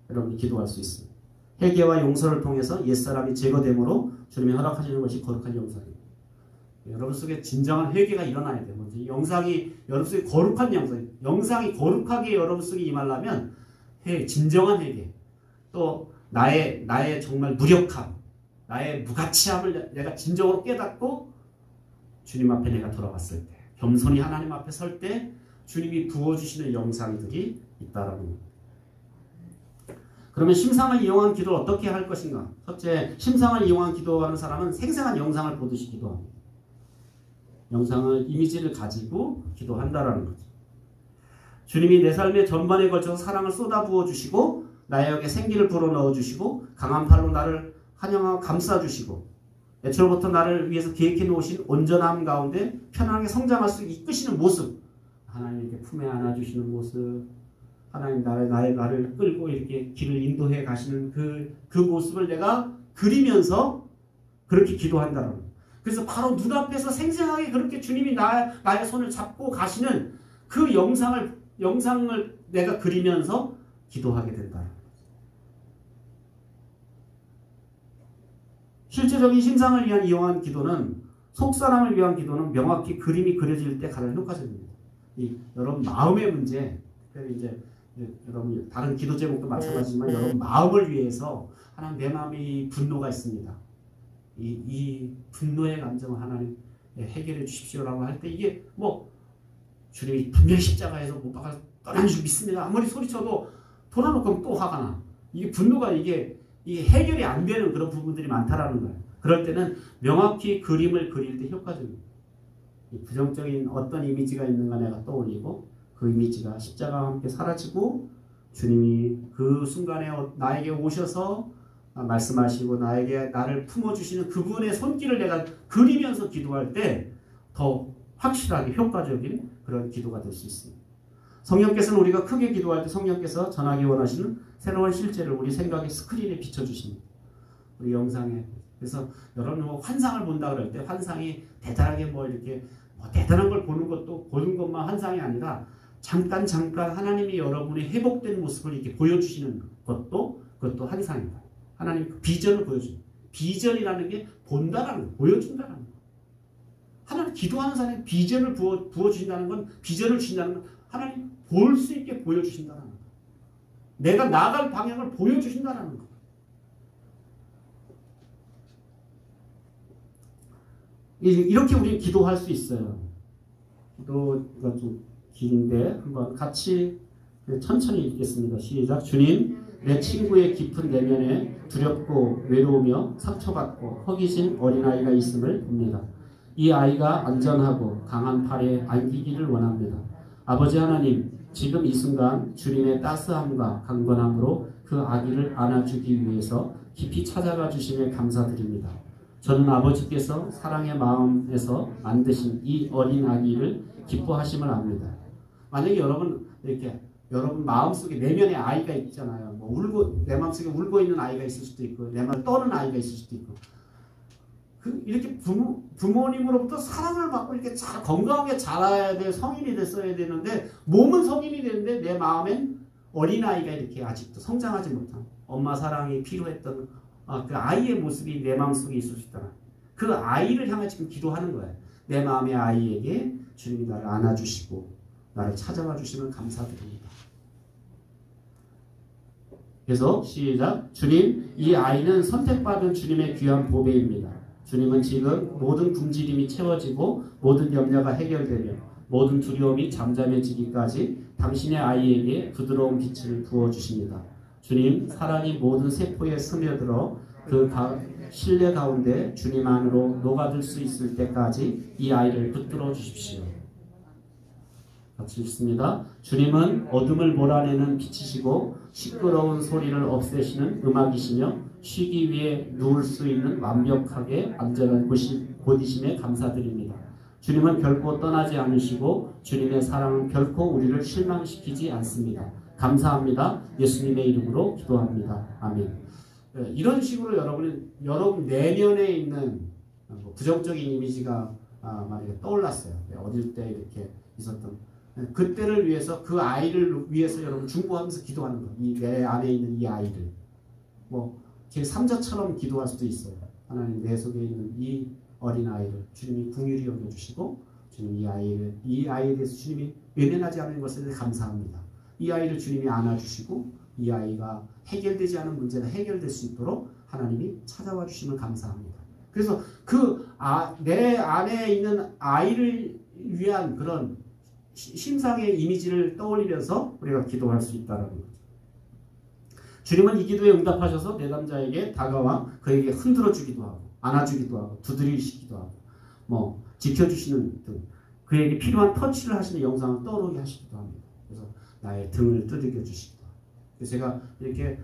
여러분이 기도할 수 있습니다. 회개와 용서를 통해서 옛사람이 제거됨으로 주님이 허락하시는 것이 거룩한 영상입니다. 여러분 속에 진정한 회개가 일어나야 돼요. 먼저 영상이 여러분 속에 거룩한 영상이 거룩하게 여러분 속에 임하려면 진정한 회개, 또 나의 정말 무력함, 나의 무가치함을 내가 진정으로 깨닫고 주님 앞에 내가 돌아갔을 때, 겸손히 하나님 앞에 설 때 주님이 부어주시는 영상들이 있다라는 겁니다. 그러면 심상을 이용한 기도를 어떻게 할 것인가? 첫째, 심상을 이용한 기도하는 사람은 생생한 영상을 보듯이 기도합니다. 영상을, 이미지를 가지고 기도한다라는 거죠. 주님이 내 삶의 전반에 걸쳐서 사랑을 쏟아부어 주시고 나에게 생기를 불어넣어 주시고 강한 팔로 나를 환영하고 감싸주시고 애초부터 나를 위해서 계획해 놓으신 온전함 가운데 편안하게 성장할 수 이끄시는 모습, 하나님께 품에 안아주시는 모습, 하나님 나를 끌고 이렇게 길을 인도해 가시는 그 모습을 내가 그리면서 그렇게 기도한다는 거예요. 그래서 바로 눈앞에서 생생하게 그렇게 주님이 나의 손을 잡고 가시는 그 영상을 내가 그리면서 기도하게 된다. 실제적인 심상을 위한 이용한 기도는, 속사람을 위한 기도는 명확히 그림이 그려질 때 가장 효과적입니다. 여러분 마음의 문제, 특별히 이제 여러분 다른 기도 제목도 마찬가지지만 여러분 마음을 위해서 하나님 내 마음에 분노가 있습니다. 이 분노의 감정을 하나님 해결해 주십시오라고 할 때 이게 뭐 주님이 분명히 십자가에서 못 박아 떠난 줄 믿습니다. 아무리 소리쳐도 돌아놓고 또 화가 나. 이게 분노가 이게 해결이 안 되는 그런 부분들이 많다라는 거예요. 그럴 때는 명확히 그림을 그릴 때 효과적입니다. 부정적인 어떤 이미지가 있는가 내가 떠올리고 그 이미지가 십자가와 함께 사라지고 주님이 그 순간에 나에게 오셔서 말씀하시고 나를 품어주시는 그분의 손길을 내가 그리면서 기도할 때 더 확실하게 효과적인 그런 기도가 될 수 있습니다. 성령께서는 우리가 크게 기도할 때 성령께서 전하기 원하시는 새로운 실제를 우리 생각의 스크린에 비춰주십니다. 우리 영상에. 그래서 여러분 환상을 본다 그럴 때 환상이 대단하게 이렇게 대단한 걸 보는 것만 환상이 아니라 잠깐 하나님이 여러분의 회복된 모습을 이렇게 보여주시는 그것도 환상입니다. 하나님 그 비전을 보여줍니다. 비전이라는 게 본다라는 거, 보여준다라는 거. 하나님 기도하는 사람이 비전을 부어주신다는 건, 비전을 주신다는 건 하나님 볼 수 있게 보여주신다는 거. 내가 나갈 방향을 보여주신다는 거. 이렇게 우리는 기도할 수 있어요. 기도가 좀 긴데 한번 같이 천천히 읽겠습니다. 시작. 주님, 내 친구의 깊은 내면에 두렵고 외로우며 상처받고 허기진 어린아이가 있음을 봅니다. 이 아이가 안전하고 강한 팔에 안기기를 원합니다. 아버지 하나님, 지금 이 순간 주님의 따스함과 강건함으로 그 아기를 안아주기 위해서 깊이 찾아가 주심에 감사드립니다. 저는 아버지께서 사랑의 마음에서 만드신 이 어린 아기를 기뻐하심을 압니다. 만약에 여러분 마음속에 내면에 아이가 있잖아요. 내 마음속에 울고 있는 아이가 있을 수도 있고 내 마음에 떠는 아이가 있을 수도 있고 이렇게 부모님으로부터 사랑을 받고 이렇게 잘 건강하게 자라야 될 성인이 됐어야 되는데 몸은 성인이 되는데 내 마음엔 어린아이가 이렇게 아직도 성장하지 못한 엄마 사랑이 필요했던 그 아이의 모습이 내 마음속에 있을 수 있다. 그 아이를 향해 지금 기도하는 거예요. 내 마음의 아이에게 주님이 나를 안아주시고 나를 찾아와 주시면 감사드립니다. 그래서 시작. 주님, 이 아이는 선택받은 주님의 귀한 보배입니다. 주님은 지금 모든 굶주림이 채워지고 모든 염려가 해결되며 모든 두려움이 잠잠해지기까지 당신의 아이에게 부드러운 빛을 부어주십니다. 주님, 사랑이 모든 세포에 스며들어 그 신뢰 가운데 주님 안으로 녹아들 수 있을 때까지 이 아이를 붙들어 주십시오. 같이 읽습니다. 주님은 어둠을 몰아내는 빛이시고 시끄러운 소리를 없애시는 음악이시며 쉬기 위해 누울 수 있는 완벽하게 안전한 곳이심에 감사드립니다. 주님은 결코 떠나지 않으시고 주님의 사랑은 결코 우리를 실망시키지 않습니다. 감사합니다. 예수님의 이름으로 기도합니다. 아멘. 이런 식으로 여러분 내면에 있는 부정적인 이미지가 만약에 떠올랐어요. 어릴 때 이렇게 있었던 그때를 위해서 그 아이를 위해서 여러분 중보하면서 기도하는 거. 내 안에 있는 이 아이를 제 3자처럼 기도할 수도 있어요. 하나님 내 속에 있는 이 어린 아이를 주님이 긍휼히 여겨주시고 주님 이 아이에 대해서 주님이 외면하지 않는 것에 대해 감사합니다. 이 아이를 주님이 안아주시고 이 아이가 해결되지 않은 문제가 해결될 수 있도록 하나님이 찾아와 주시면 감사합니다. 그래서 내 안에 있는 아이를 위한 그런 심상의 이미지를 떠올리면서 우리가 기도할 수 있다는 거죠. 주님은 이 기도에 응답하셔서 내담자에게 다가와 그에게 흔들어주기도 하고 안아주기도 하고 두드리시기도 하고 지켜주시는 등 그에게 필요한 터치를 하시는 영상을 떠오르게 하시기도 합니다. 그래서 나의 등을 두들겨 주시기도 하고. 그래서 제가 이렇게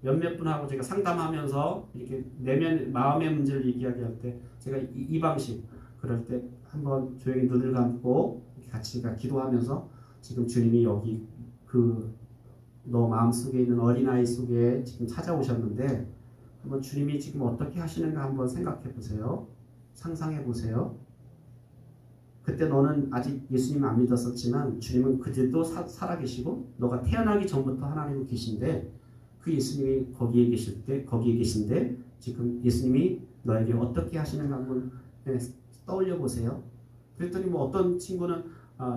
몇몇 분하고 제가 상담하면서 이렇게 마음의 문제를 얘기할 때 제가 이 방식 그럴 때 한번 조용히 눈을 감고 같이 기도하면서 지금 주님이 여기 너 마음속에 있는 어린아이 속에 지금 찾아오셨는데 한번 주님이 지금 어떻게 하시는가 한번 생각해 보세요. 상상해 보세요. 그때 너는 아직 예수님 안 믿었었지만 주님은 그때도 살아계시고 너가 태어나기 전부터 하나님은 계신데 그 예수님이 거기에 계신데 지금 예수님이 너에게 어떻게 하시는가 한번 떠올려 보세요. 그랬더니 어떤 친구는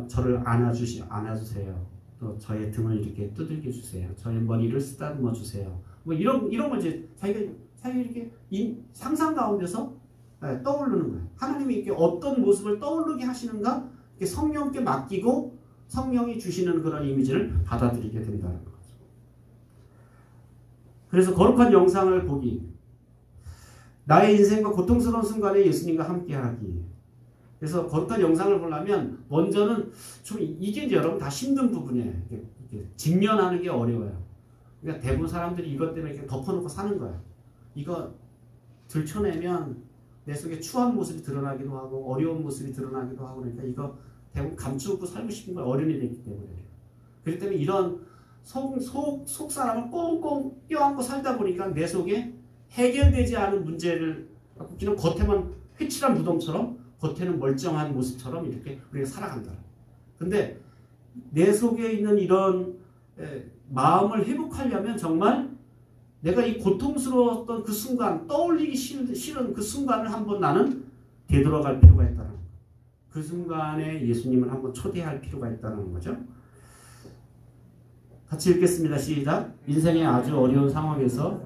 저를 안아주세요. 또 저의 등을 이렇게 두들겨 주세요. 저의 머리를 쓰다듬어 주세요. 이런 걸 이제 자기가 이렇게 상상 가운데서 떠오르는 거예요. 하나님이 이렇게 어떤 모습을 떠오르게 하시는가 성령께 맡기고 성령이 주시는 그런 이미지를 받아들이게 된다는 거죠. 그래서 거룩한 영상을 보기, 나의 인생과 고통스러운 순간에 예수님과 함께하기. 그래서 거룩한 영상을 보려면 먼저는 좀 이게 이제 여러분 다 힘든 부분이에요. 이렇게 직면하는 게 어려워요. 그러니까 대부분 사람들이 이것 때문에 이렇게 덮어놓고 사는 거예요. 이거 들춰내면 내 속에 추한 모습이 드러나기도 하고 어려운 모습이 드러나기도 하고 그러니까 이거 대부분 감추고 살고 싶은 걸 어른이 됐기 때문에 그렇기 때문에 이런 속 사람을 꽁꽁 껴안고 살다 보니까 내 속에 해결되지 않은 문제를 갖고 그냥 겉에만 휘칠한 무덤처럼 겉에는 멀쩡한 모습처럼 이렇게 우리가 살아간다. 근데 내 속에 있는 이런 마음을 회복하려면 정말 내가 이 고통스러웠던 그 순간 떠올리기 싫은 그 순간을 한번 나는 되돌아갈 필요가 있다는 거예요. 그 순간에 예수님을 한번 초대할 필요가 있다는 거죠. 같이 읽겠습니다. 시작. 인생의 아주 어려운 상황에서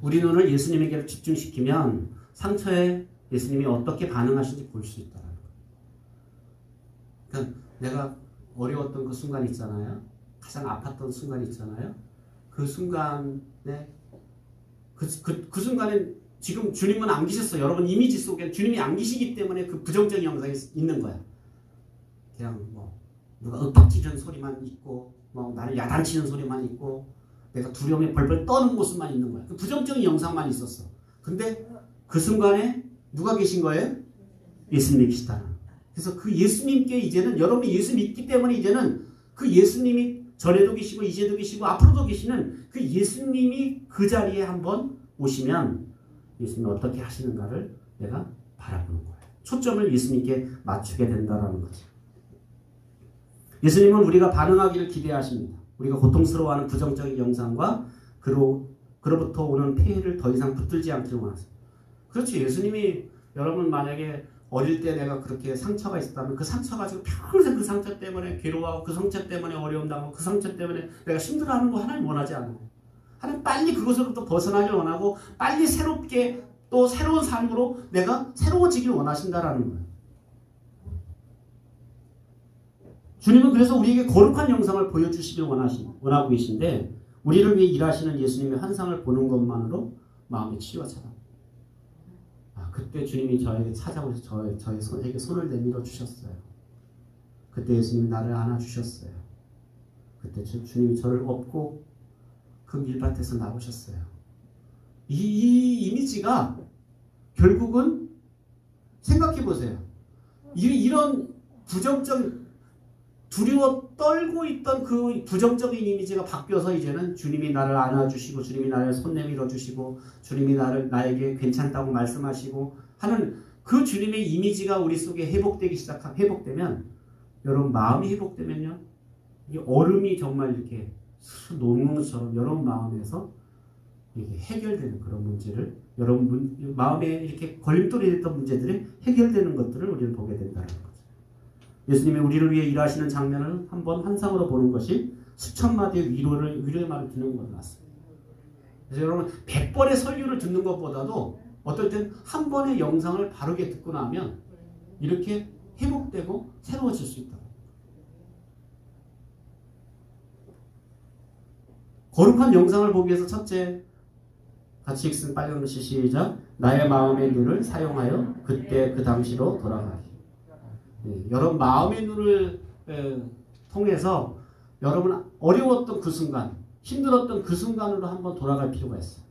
우리 눈을 예수님에게 집중시키면 상처에 예수님이 어떻게 반응하시는지 볼 수 있다는 거예요. 그러니까 내가 어려웠던 그 순간 있잖아요. 가장 아팠던 순간 있잖아요. 그 순간에 그 순간에 지금 주님은 안 계셨어요. 여러분 이미지 속에 주님이 안 계시기 때문에 그 부정적인 영상이 있는 거야. 그냥 누가 윽박지르는 소리만 있고 나를 야단치는 소리만 있고 내가 두려움에 벌벌 떠는 모습만 있는 거야. 그 부정적인 영상만 있었어. 근데 그 순간에 누가 계신 거예요? 예수님이 계시다는. 그래서 그 예수님께 이제는 여러분이 예수 믿기 때문에 이제는 그 예수님이 전에도 계시고 이제도 계시고 앞으로도 계시는 그 예수님이 그 자리에 한번 오시면 예수님이 어떻게 하시는가를 내가 바라보는 거예요. 초점을 예수님께 맞추게 된다는 거죠. 예수님은 우리가 반응하기를 기대하십니다. 우리가 고통스러워하는 부정적인 영상과 그로부터 오는 폐해를 더 이상 붙들지 않기를 원하세요. 그렇죠. 예수님이 여러분 만약에 어릴 때 내가 그렇게 상처가 있었다면 그 상처 가지고 평생 그 상처 때문에 괴로워하고 그 상처 때문에 어려움 당하고 그 상처 때문에 내가 힘들어하는 거 하나님 원하지 않아요. 하나님 빨리 그것으로부터 벗어나길 원하고 빨리 새롭게 또 새로운 삶으로 내가 새로워지길 원하신다라는 거예요. 주님은 그래서 우리에게 거룩한 영상을 보여주시길 원하고 계신데 우리를 위해 일하시는 예수님의 환상을 보는 것만으로 마음의 치유가 찾아. 그때 주님이 저에게 찾아오셔서 저의 손에게 손을 내밀어 주셨어요. 그때 예수님이 나를 안아주셨어요. 그때 주님이 저를 업고 그 밀밭에서 나오셨어요. 이 이미지가 결국은 생각해 보세요. 이런 부정적 두려워 떨고 있던 그 부정적인 이미지가 바뀌어서 이제는 주님이 나를 안아주시고 주님이 나를 손 내밀어 주시고 주님이 나에게 괜찮다고 말씀하시고 하는 그 주님의 이미지가 우리 속에 회복되면 여러분 마음이 회복되면요 이 얼음이 정말 이렇게 녹는 것처럼 여러분 마음에서 이게 해결되는 그런 문제를 여러분 마음에 이렇게 걸림돌이 됐던 문제들이 해결되는 것들을 우리는 보게 된다는 거죠. 예수님이 우리를 위해 일하시는 장면을 한번 환상으로 보는 것이 수천 마디의 위로의 말을 듣는 것보다 낫습니다. 그래서 여러분 100번의 설교를 듣는 것보다도 어떨 땐 한 번의 영상을 바르게 듣고 나면 이렇게 회복되고 새로워질 수 있다. 거룩한 영상을 보기 위해서 첫째 같이 읽습니다. 빨리 읽는 시작. 나의 마음의 눈을 사용하여 그때 그 당시로 돌아가기. 여러분 마음의 눈을 통해서 여러분 어려웠던 그 순간, 힘들었던 그 순간으로 한번 돌아갈 필요가 있어요.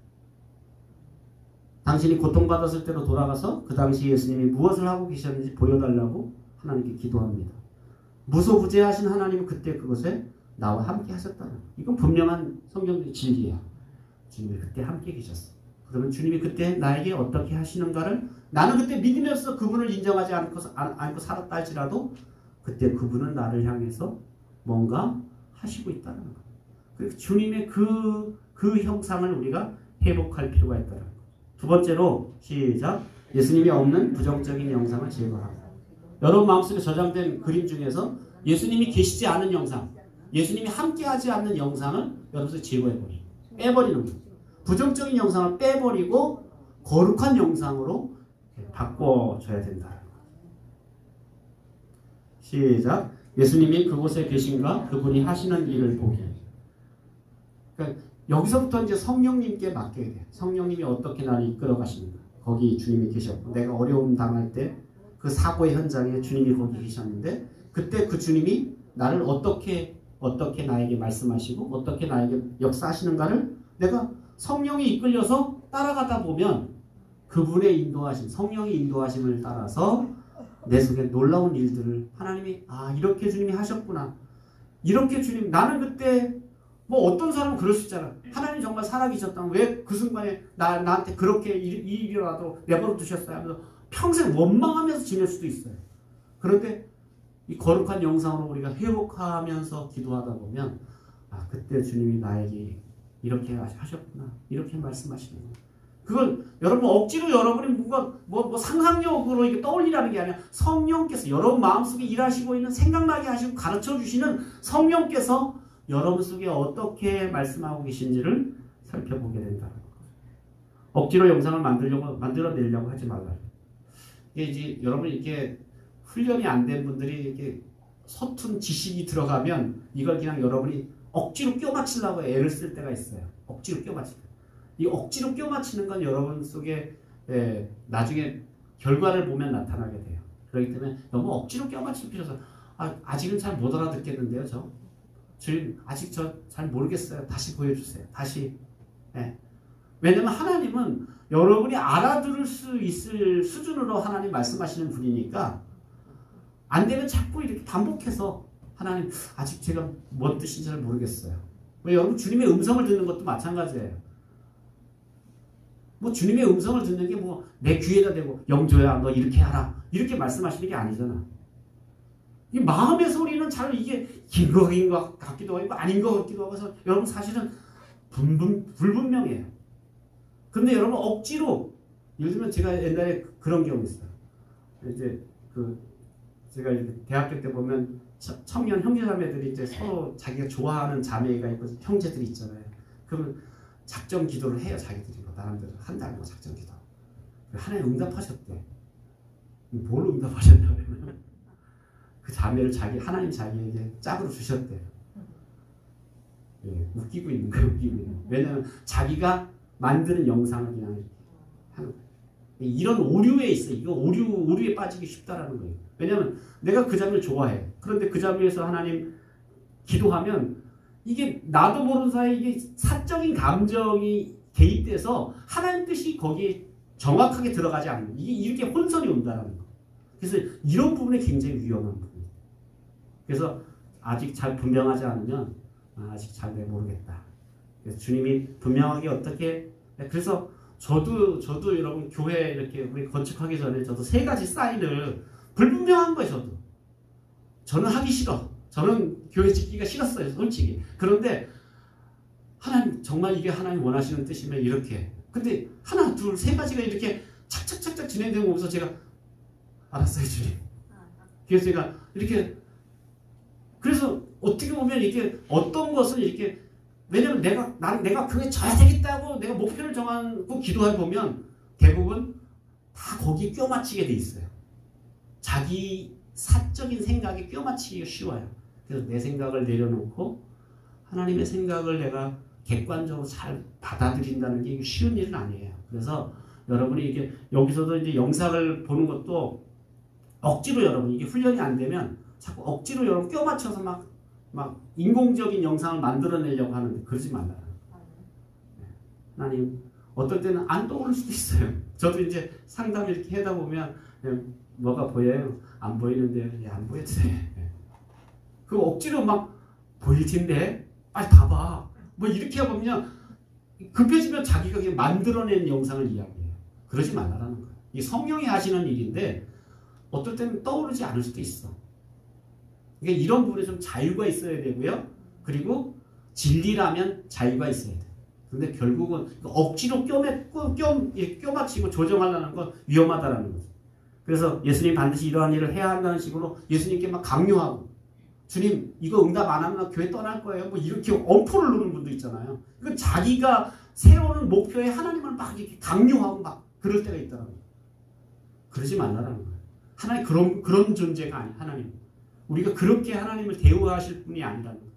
당신이 고통받았을 때로 돌아가서 그 당시 예수님이 무엇을 하고 계셨는지 보여달라고 하나님께 기도합니다. 무소부재하신 하나님은 그때 그것에 나와 함께 하셨다는 이건 분명한 성경의 진리야. 주님이 그때 함께 계셨어. 그러면 주님이 그때 나에게 어떻게 하시는가를 나는 그때 믿으면서 그분을 인정하지 않고 살았다 할지라도 그때 그분은 나를 향해서 뭔가 하시고 있다는 거예요. 그래서 주님의 그 형상을 우리가 회복할 필요가 있다는 거예요. 두 번째로 시작. 예수님이 없는 부정적인 영상을 제거합니다. 여러분 마음속에 저장된 그림 중에서 예수님이 계시지 않은 영상, 예수님이 함께하지 않는 영상을 여러분들 제거해버리고 빼버리는 거예요. 부정적인 영상을 빼버리고 거룩한 영상으로 바꿔줘야 된다. 시작. 예수님이 그곳에 계신가 그분이 하시는 일을 보기. 그러니까 여기서부터 이제 성령님께 맡겨야 돼요. 성령님이 어떻게 나를 이끌어 가시는가. 거기 주님이 계셨고 내가 어려움 당할 때 그 사고의 현장에 주님이 거기 계셨는데 그때 그 주님이 나를 어떻게 나에게 말씀하시고 어떻게 나에게 역사하시는가를 내가 성령이 이끌려서 따라가다 보면 그분의 인도하심, 성령의 인도하심을 따라서 내 속에 놀라운 일들을 하나님이 이렇게 주님이 하셨구나. 이렇게 주님 나는 그때 뭐 어떤 사람은 그럴 수 있잖아. 하나님 정말 살아계셨다면 왜 그 순간에 나한테 그렇게 일이라도 내버려 두셨어요 하면서 평생 원망하면서 지낼 수도 있어요. 그런데 이 거룩한 영상으로 우리가 회복하면서 기도하다 보면 그때 주님이 나에게 이렇게 하셨구나. 이렇게 말씀하시는 거예요. 그걸 여러분 억지로 여러분이 뭐 상상력으로 이게 떠올리라는 게 아니라 성령께서 여러분 마음속에 일하시고 있는 생각나게 하시고 가르쳐 주시는 성령께서 여러분 속에 어떻게 말씀하고 계신지를 살펴보게 된다는 거예요. 억지로 영상을 만들어내려고 하지 말라. 이게 이제 여러분 이렇게 훈련이 안 된 분들이 이렇게 서툰 지식이 들어가면 이걸 그냥 여러분이 억지로 껴맞추려고 애를 쓸 때가 있어요. 억지로 껴맞추는. 이 억지로 껴맞추는 건 여러분 속에 나중에 결과를 보면 나타나게 돼요. 그렇기 때문에 너무 억지로 껴맞출 필요 없어요. 아직은 잘 못 알아듣겠는데요. 주님 아직 저 잘 모르겠어요. 다시 보여주세요. 다시. 왜냐면 하나님은 여러분이 알아들을 수 있을 수준으로 하나님 말씀하시는 분이니까 안 되면 자꾸 이렇게 반복해서 하나님 아직 제가 뭔 뜻인지 잘 모르겠어요. 왜 여러분 주님의 음성을 듣는 것도 마찬가지예요. 뭐 주님의 음성을 듣는 게 뭐 내 귀에다 대고 영조야 너 이렇게 하라 이렇게 말씀하시는 게 아니잖아. 이 마음의 소리는 잘 이게 긴 것 같기도 하고 아닌 것 같기도 하고 해서 여러분 사실은 불분명해요. 근데 여러분 억지로 예를 들면 제가 옛날에 그런 경우 있어요. 이제 제가 이제 대학교 때 보면 청년 형제자매들이 이제 서로 자기가 좋아하는 자매가 있고 형제들이 있잖아요. 그러면 작정 기도를 해요. 자기들이 나름대로 한 달 뭐 작정 기도. 하나님 응답하셨대. 뭘 응답하셨냐면 그 자매를 하나님 자기에게 짝으로 주셨대요. 웃기고 있는 거예요. 웃기고 있는 거예요. 왜냐하면 자기가 만드는 영상을 그냥 이렇게 하는 거예요. 이런 오류에 있어요. 이거 오류에 빠지기 쉽다라는 거예요. 왜냐하면 내가 그 장면 좋아해. 그런데 그 장면에서 하나님 기도하면 이게 나도 모르는 사이에 이게 사적인 감정이 개입돼서 하나님 뜻이 거기에 정확하게 들어가지 않는 이게 이렇게 혼선이 온다는 거. 그래서 이런 부분에 굉장히 위험한 부분이에요. 그래서 아직 잘 분명하지 않으면 아직 잘 모르겠다. 그래서 주님이 분명하게 어떻게 그래서 저도 여러분 교회 이렇게 우리 건축하기 전에 저도 3가지 사인을 불분명한 거예요. 저는 하기 싫어. 저는 교회 짓기가 싫었어요. 솔직히. 그런데 하나님 정말 이게 하나님 원하시는 뜻이면 이렇게. 근데 하나, 둘, 3가지가 이렇게 착착착착 진행되고 오면서 제가 알았어요, 주님. 그래서 제가 이렇게 그래서 어떻게 보면 이게 어떤 것은 이렇게 왜냐면 내가 교회 져야 되겠다고 내가 목표를 정하고 기도해 보면 대부분 다 거기에 껴맞추게 돼 있어요. 자기 사적인 생각에 껴맞추기가 쉬워요. 그래서 내 생각을 내려놓고 하나님의 생각을 내가 객관적으로 잘 받아들인다는 게 쉬운 일은 아니에요. 그래서 여러분이 이게 여기서도 이제 영상을 보는 것도 억지로 여러분 이게 훈련이 안 되면 자꾸 억지로 여러분 껴맞춰서 막 인공적인 영상을 만들어내려고 하는데 그러지 말라. 하나님 어떨 때는 안 떠오를 수도 있어요. 저도 이제 상담 이렇게 하다 보면 뭐가 보여요? 안 보이는데 안 보여도 돼. 그 억지로 막 보일 텐데 빨리 봐봐. 뭐 이렇게 해보면 급해지면 자기가 그냥 만들어낸 영상을 이야기해요. 그러지 말라는 거예요. 이 성령이 하시는 일인데 어떨 때는 떠오르지 않을 수도 있어. 그러니까 이런 부분에 좀 자유가 있어야 되고요. 그리고 진리라면 자유가 있어야 돼요. 근데 결국은 억지로 껴맞추고 조정하려는 건 위험하다라는 거죠. 그래서 예수님 반드시 이러한 일을 해야 한다는 식으로 예수님께 막 강요하고 주님 이거 응답 안 하면 교회 떠날 거예요. 뭐 이렇게 엄포를 놓는 분도 있잖아요. 그러니까 자기가 세우는 목표에 하나님을 막 이렇게 강요하고 막 그럴 때가 있더라고요. 그러지 말라라는 거예요. 하나님 그런 존재가 아니에요. 하나님. 우리가 그렇게 하나님을 대우하실 분이 아니라는 거예요.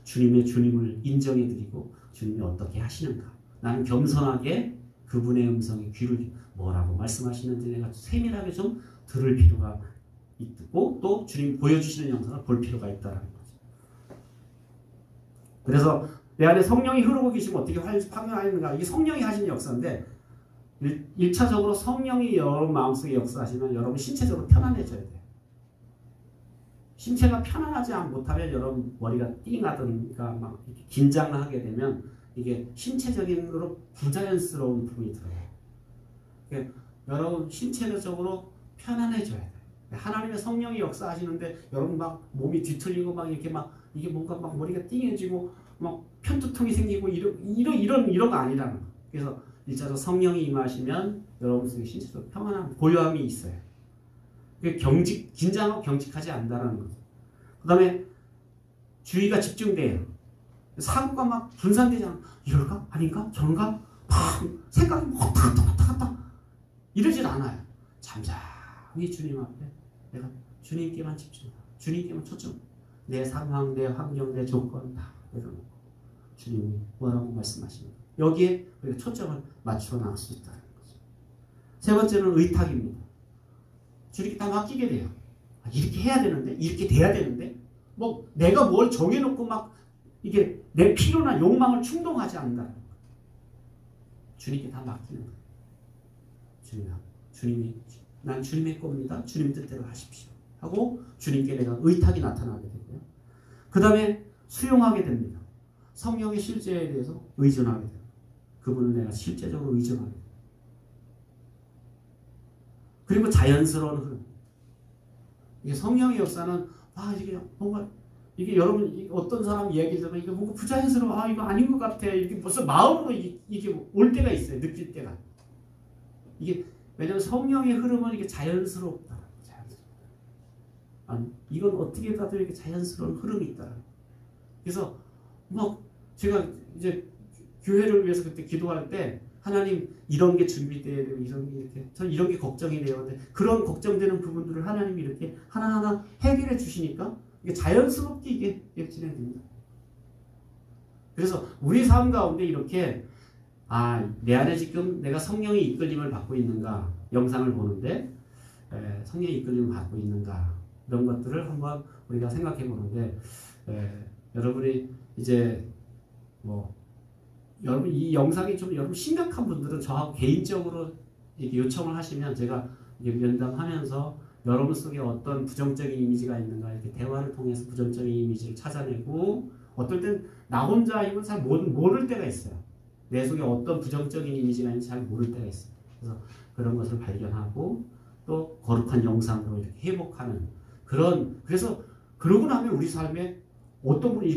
주님의 주님을 인정해드리고 주님이 어떻게 하시는가. 나는 겸손하게 그분의 음성에 귀를 뭐라고 말씀하시는지 내가 세밀하게 좀 들을 필요가 있고 또 주님 보여주시는 영상을 볼 필요가 있다는 거죠. 그래서 내 안에 성령이 흐르고 계시면 어떻게 확인하는가. 이게 성령이 하시는 역사인데 1차적으로 성령이 여러분 마음속에 역사하시면 여러분 신체적으로 편안해져야 돼요. 신체가 편안하지 못하면 여러분 머리가 띵하든가 막 긴장을 하게 되면 이게 신체적으로 부자연스러운 부분이 들어요. 그러니까 여러분 신체적으로 편안해져야 돼요. 하나님의 성령이 역사하시는데 여러분 막 몸이 뒤틀리고 막 이렇게 막 이게 뭔가 막 머리가 띵해지고 막 편두통이 생기고 이런 거 아니라는 거. 그래서 일차로 성령이 임하시면 여러분 속에 신체적으로 평안한 고요함이 있어요. 긴장하고 경직하지 않는다는 거죠. 그 다음에 주의가 집중돼요. 사고가 막 분산되지 않아. 이럴까? 아닌가? 저런가? 막 생각이 왔다 갔다 이러질 않아요. 잠잠히 주님 앞에 내가 주님께만 집중하고 주님께만 초점. 내 상황, 내 환경, 내 조건 다 내려놓고 주님이 뭐라고 말씀하시는 거예요. 여기에 우리가 초점을 맞추어 나갈 수 있다는 거죠. 세 번째는 의탁입니다. 주님께 다 맡기게 돼요. 이렇게 해야 되는데, 이렇게 돼야 되는데, 뭐 내가 뭘 정해놓고 막 이게 내 필요나 욕망을 충동하지 않는다는 거예요. 주님께 다 맡기는 거예요. 주님이 난 주님의 겁니다. 주님 뜻대로 하십시오. 하고 주님께 내가 의탁이 나타나게 되고요. 그 다음에 수용하게 됩니다. 성령의 실제에 대해서 의존하게 돼요. 그분을 내가 실제적으로 의존하게 돼요. 그리고 자연스러운 흐름. 이게 성령의 역사는 이게 뭔가 이게 여러분 어떤 사람 이야기 들으면 이게 뭔가 부자연스러워. 이거 아닌 것 같아. 이게 벌써 마음으로 이게 올 때가 있어요. 느낄 때가. 이게 왜냐하면 성령의 흐름은 이게 자연스럽다. 이건 어떻게 봐도 이렇게 자연스러운 흐름이 있다. 그래서 막 제가 이제 교회를 위해서 그때 기도할 때 하나님 이런 게 준비돼야 되고 이런 게 이렇게 전 이런 게 걱정이 돼요. 근데 그런 걱정되는 부분들을 하나님이 이렇게 하나하나 해결해 주시니까 이게 자연스럽게 이게 진행됩니다. 그래서 우리 삶 가운데 이렇게 내 안에 지금 내가 성령의 이끌림을 받고 있는가, 영상을 보는데 성령의 이끌림을 받고 있는가, 이런 것들을 한번 우리가 생각해 보는데, 여러분이 이제 여러분 이 영상이 좀 여러분 심각한 분들은 저하고 개인적으로 이렇게 요청을 하시면 제가 면담하면서 여러분 속에 어떤 부정적인 이미지가 있는가 이렇게 대화를 통해서 부정적인 이미지를 찾아내고, 어떨 땐 나 혼자 이건 잘 모를 때가 있어요. 내 속에 어떤 부정적인 이미지가 있는지 잘 모를 때가 있어요. 그래서 그런 것을 발견하고 또 거룩한 영상으로 이렇게 회복하는 그래서 그러고 나면 우리 삶에 어떤 분이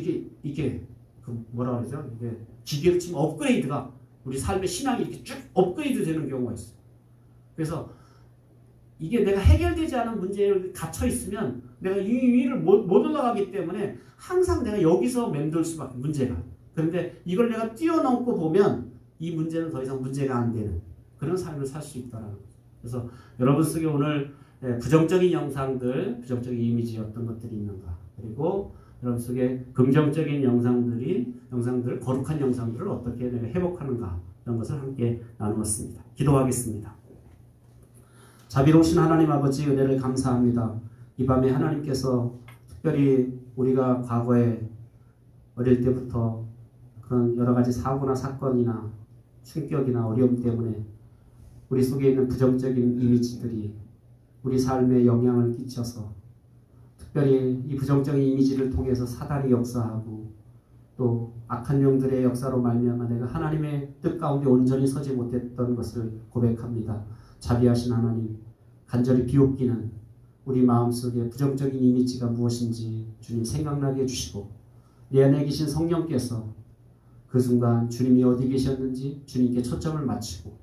이렇게 뭐라 그러죠? 이게 기계로 치면 업그레이드가 우리 삶의 신앙이 이렇게 쭉 업그레이드 되는 경우가 있어요. 그래서 이게 내가 해결되지 않은 문제에 갇혀 있으면 내가 이 위를 못 올라가기 때문에 항상 내가 여기서 맴돌 수밖에 문제가. 그런데 이걸 내가 뛰어넘고 보면 이 문제는 더 이상 문제가 안 되는 그런 삶을 살 수 있다라는 거죠. 그래서 여러분 속에 오늘 부정적인 영상들, 부정적인 이미지 어떤 것들이 있는가, 그리고 여러분 속에 긍정적인 영상들, 거룩한 영상들을 어떻게 내가 회복하는가, 이런 것을 함께 나누었습니다. 기도하겠습니다. 자비로우신 하나님 아버지, 은혜를 감사합니다. 이 밤에 하나님께서 특별히 우리가 과거에 어릴 때부터 그런 여러 가지 사고나 사건이나 충격이나 어려움 때문에 우리 속에 있는 부정적인 이미지들이 우리 삶에 영향을 끼쳐서, 특별히 이 부정적인 이미지를 통해서 사단이 역사하고 또 악한 영들의 역사로 말미암아 내가 하나님의 뜻 가운데 온전히 서지 못했던 것을 고백합니다. 자비하신 하나님, 간절히 비웃기는 우리 마음속에 부정적인 이미지가 무엇인지 주님 생각나게 해주시고, 내 안에 계신 성령께서 그 순간 주님이 어디 계셨는지 주님께 초점을 맞추고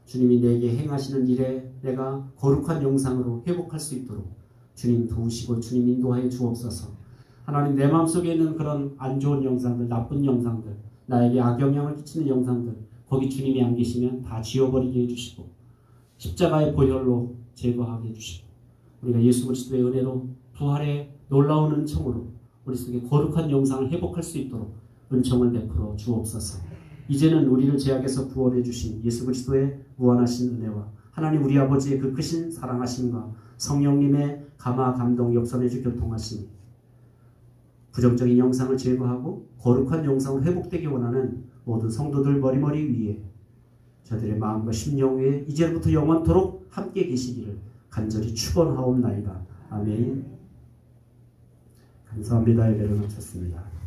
주님이 내게 행하시는 일에 내가 거룩한 영상으로 회복할 수 있도록 주님 도우시고 주님 인도하여 주옵소서. 하나님, 내 마음속에 있는 그런 안 좋은 영상들, 나쁜 영상들, 나에게 악영향을 끼치는 영상들, 거기 주님이 안 계시면 다 지워버리게 해주시고 십자가의 보혈로 제거하게 해주시고, 우리가 예수 그리스도의 은혜로 부활의 놀라운 은총으로 우리 속에 거룩한 영상을 회복할 수 있도록 은총을 베풀어 주옵소서. 이제는 우리를 죄악에서 구원해 주신 예수 그리스도의 무한하신 은혜와 하나님 우리 아버지의 그 크신 사랑하심과 성령님의 감화 감동 역선해주 교통하심, 부정적인 영상을 제거하고 거룩한 영상을 회복되기 원하는 모든 성도들 머리머리 위에, 저들의 마음과 심령 위에 이제부터 영원토록 함께 계시기를 간절히 축원하옵나이다. 아멘. 감사합니다. 예배를 마쳤습니다.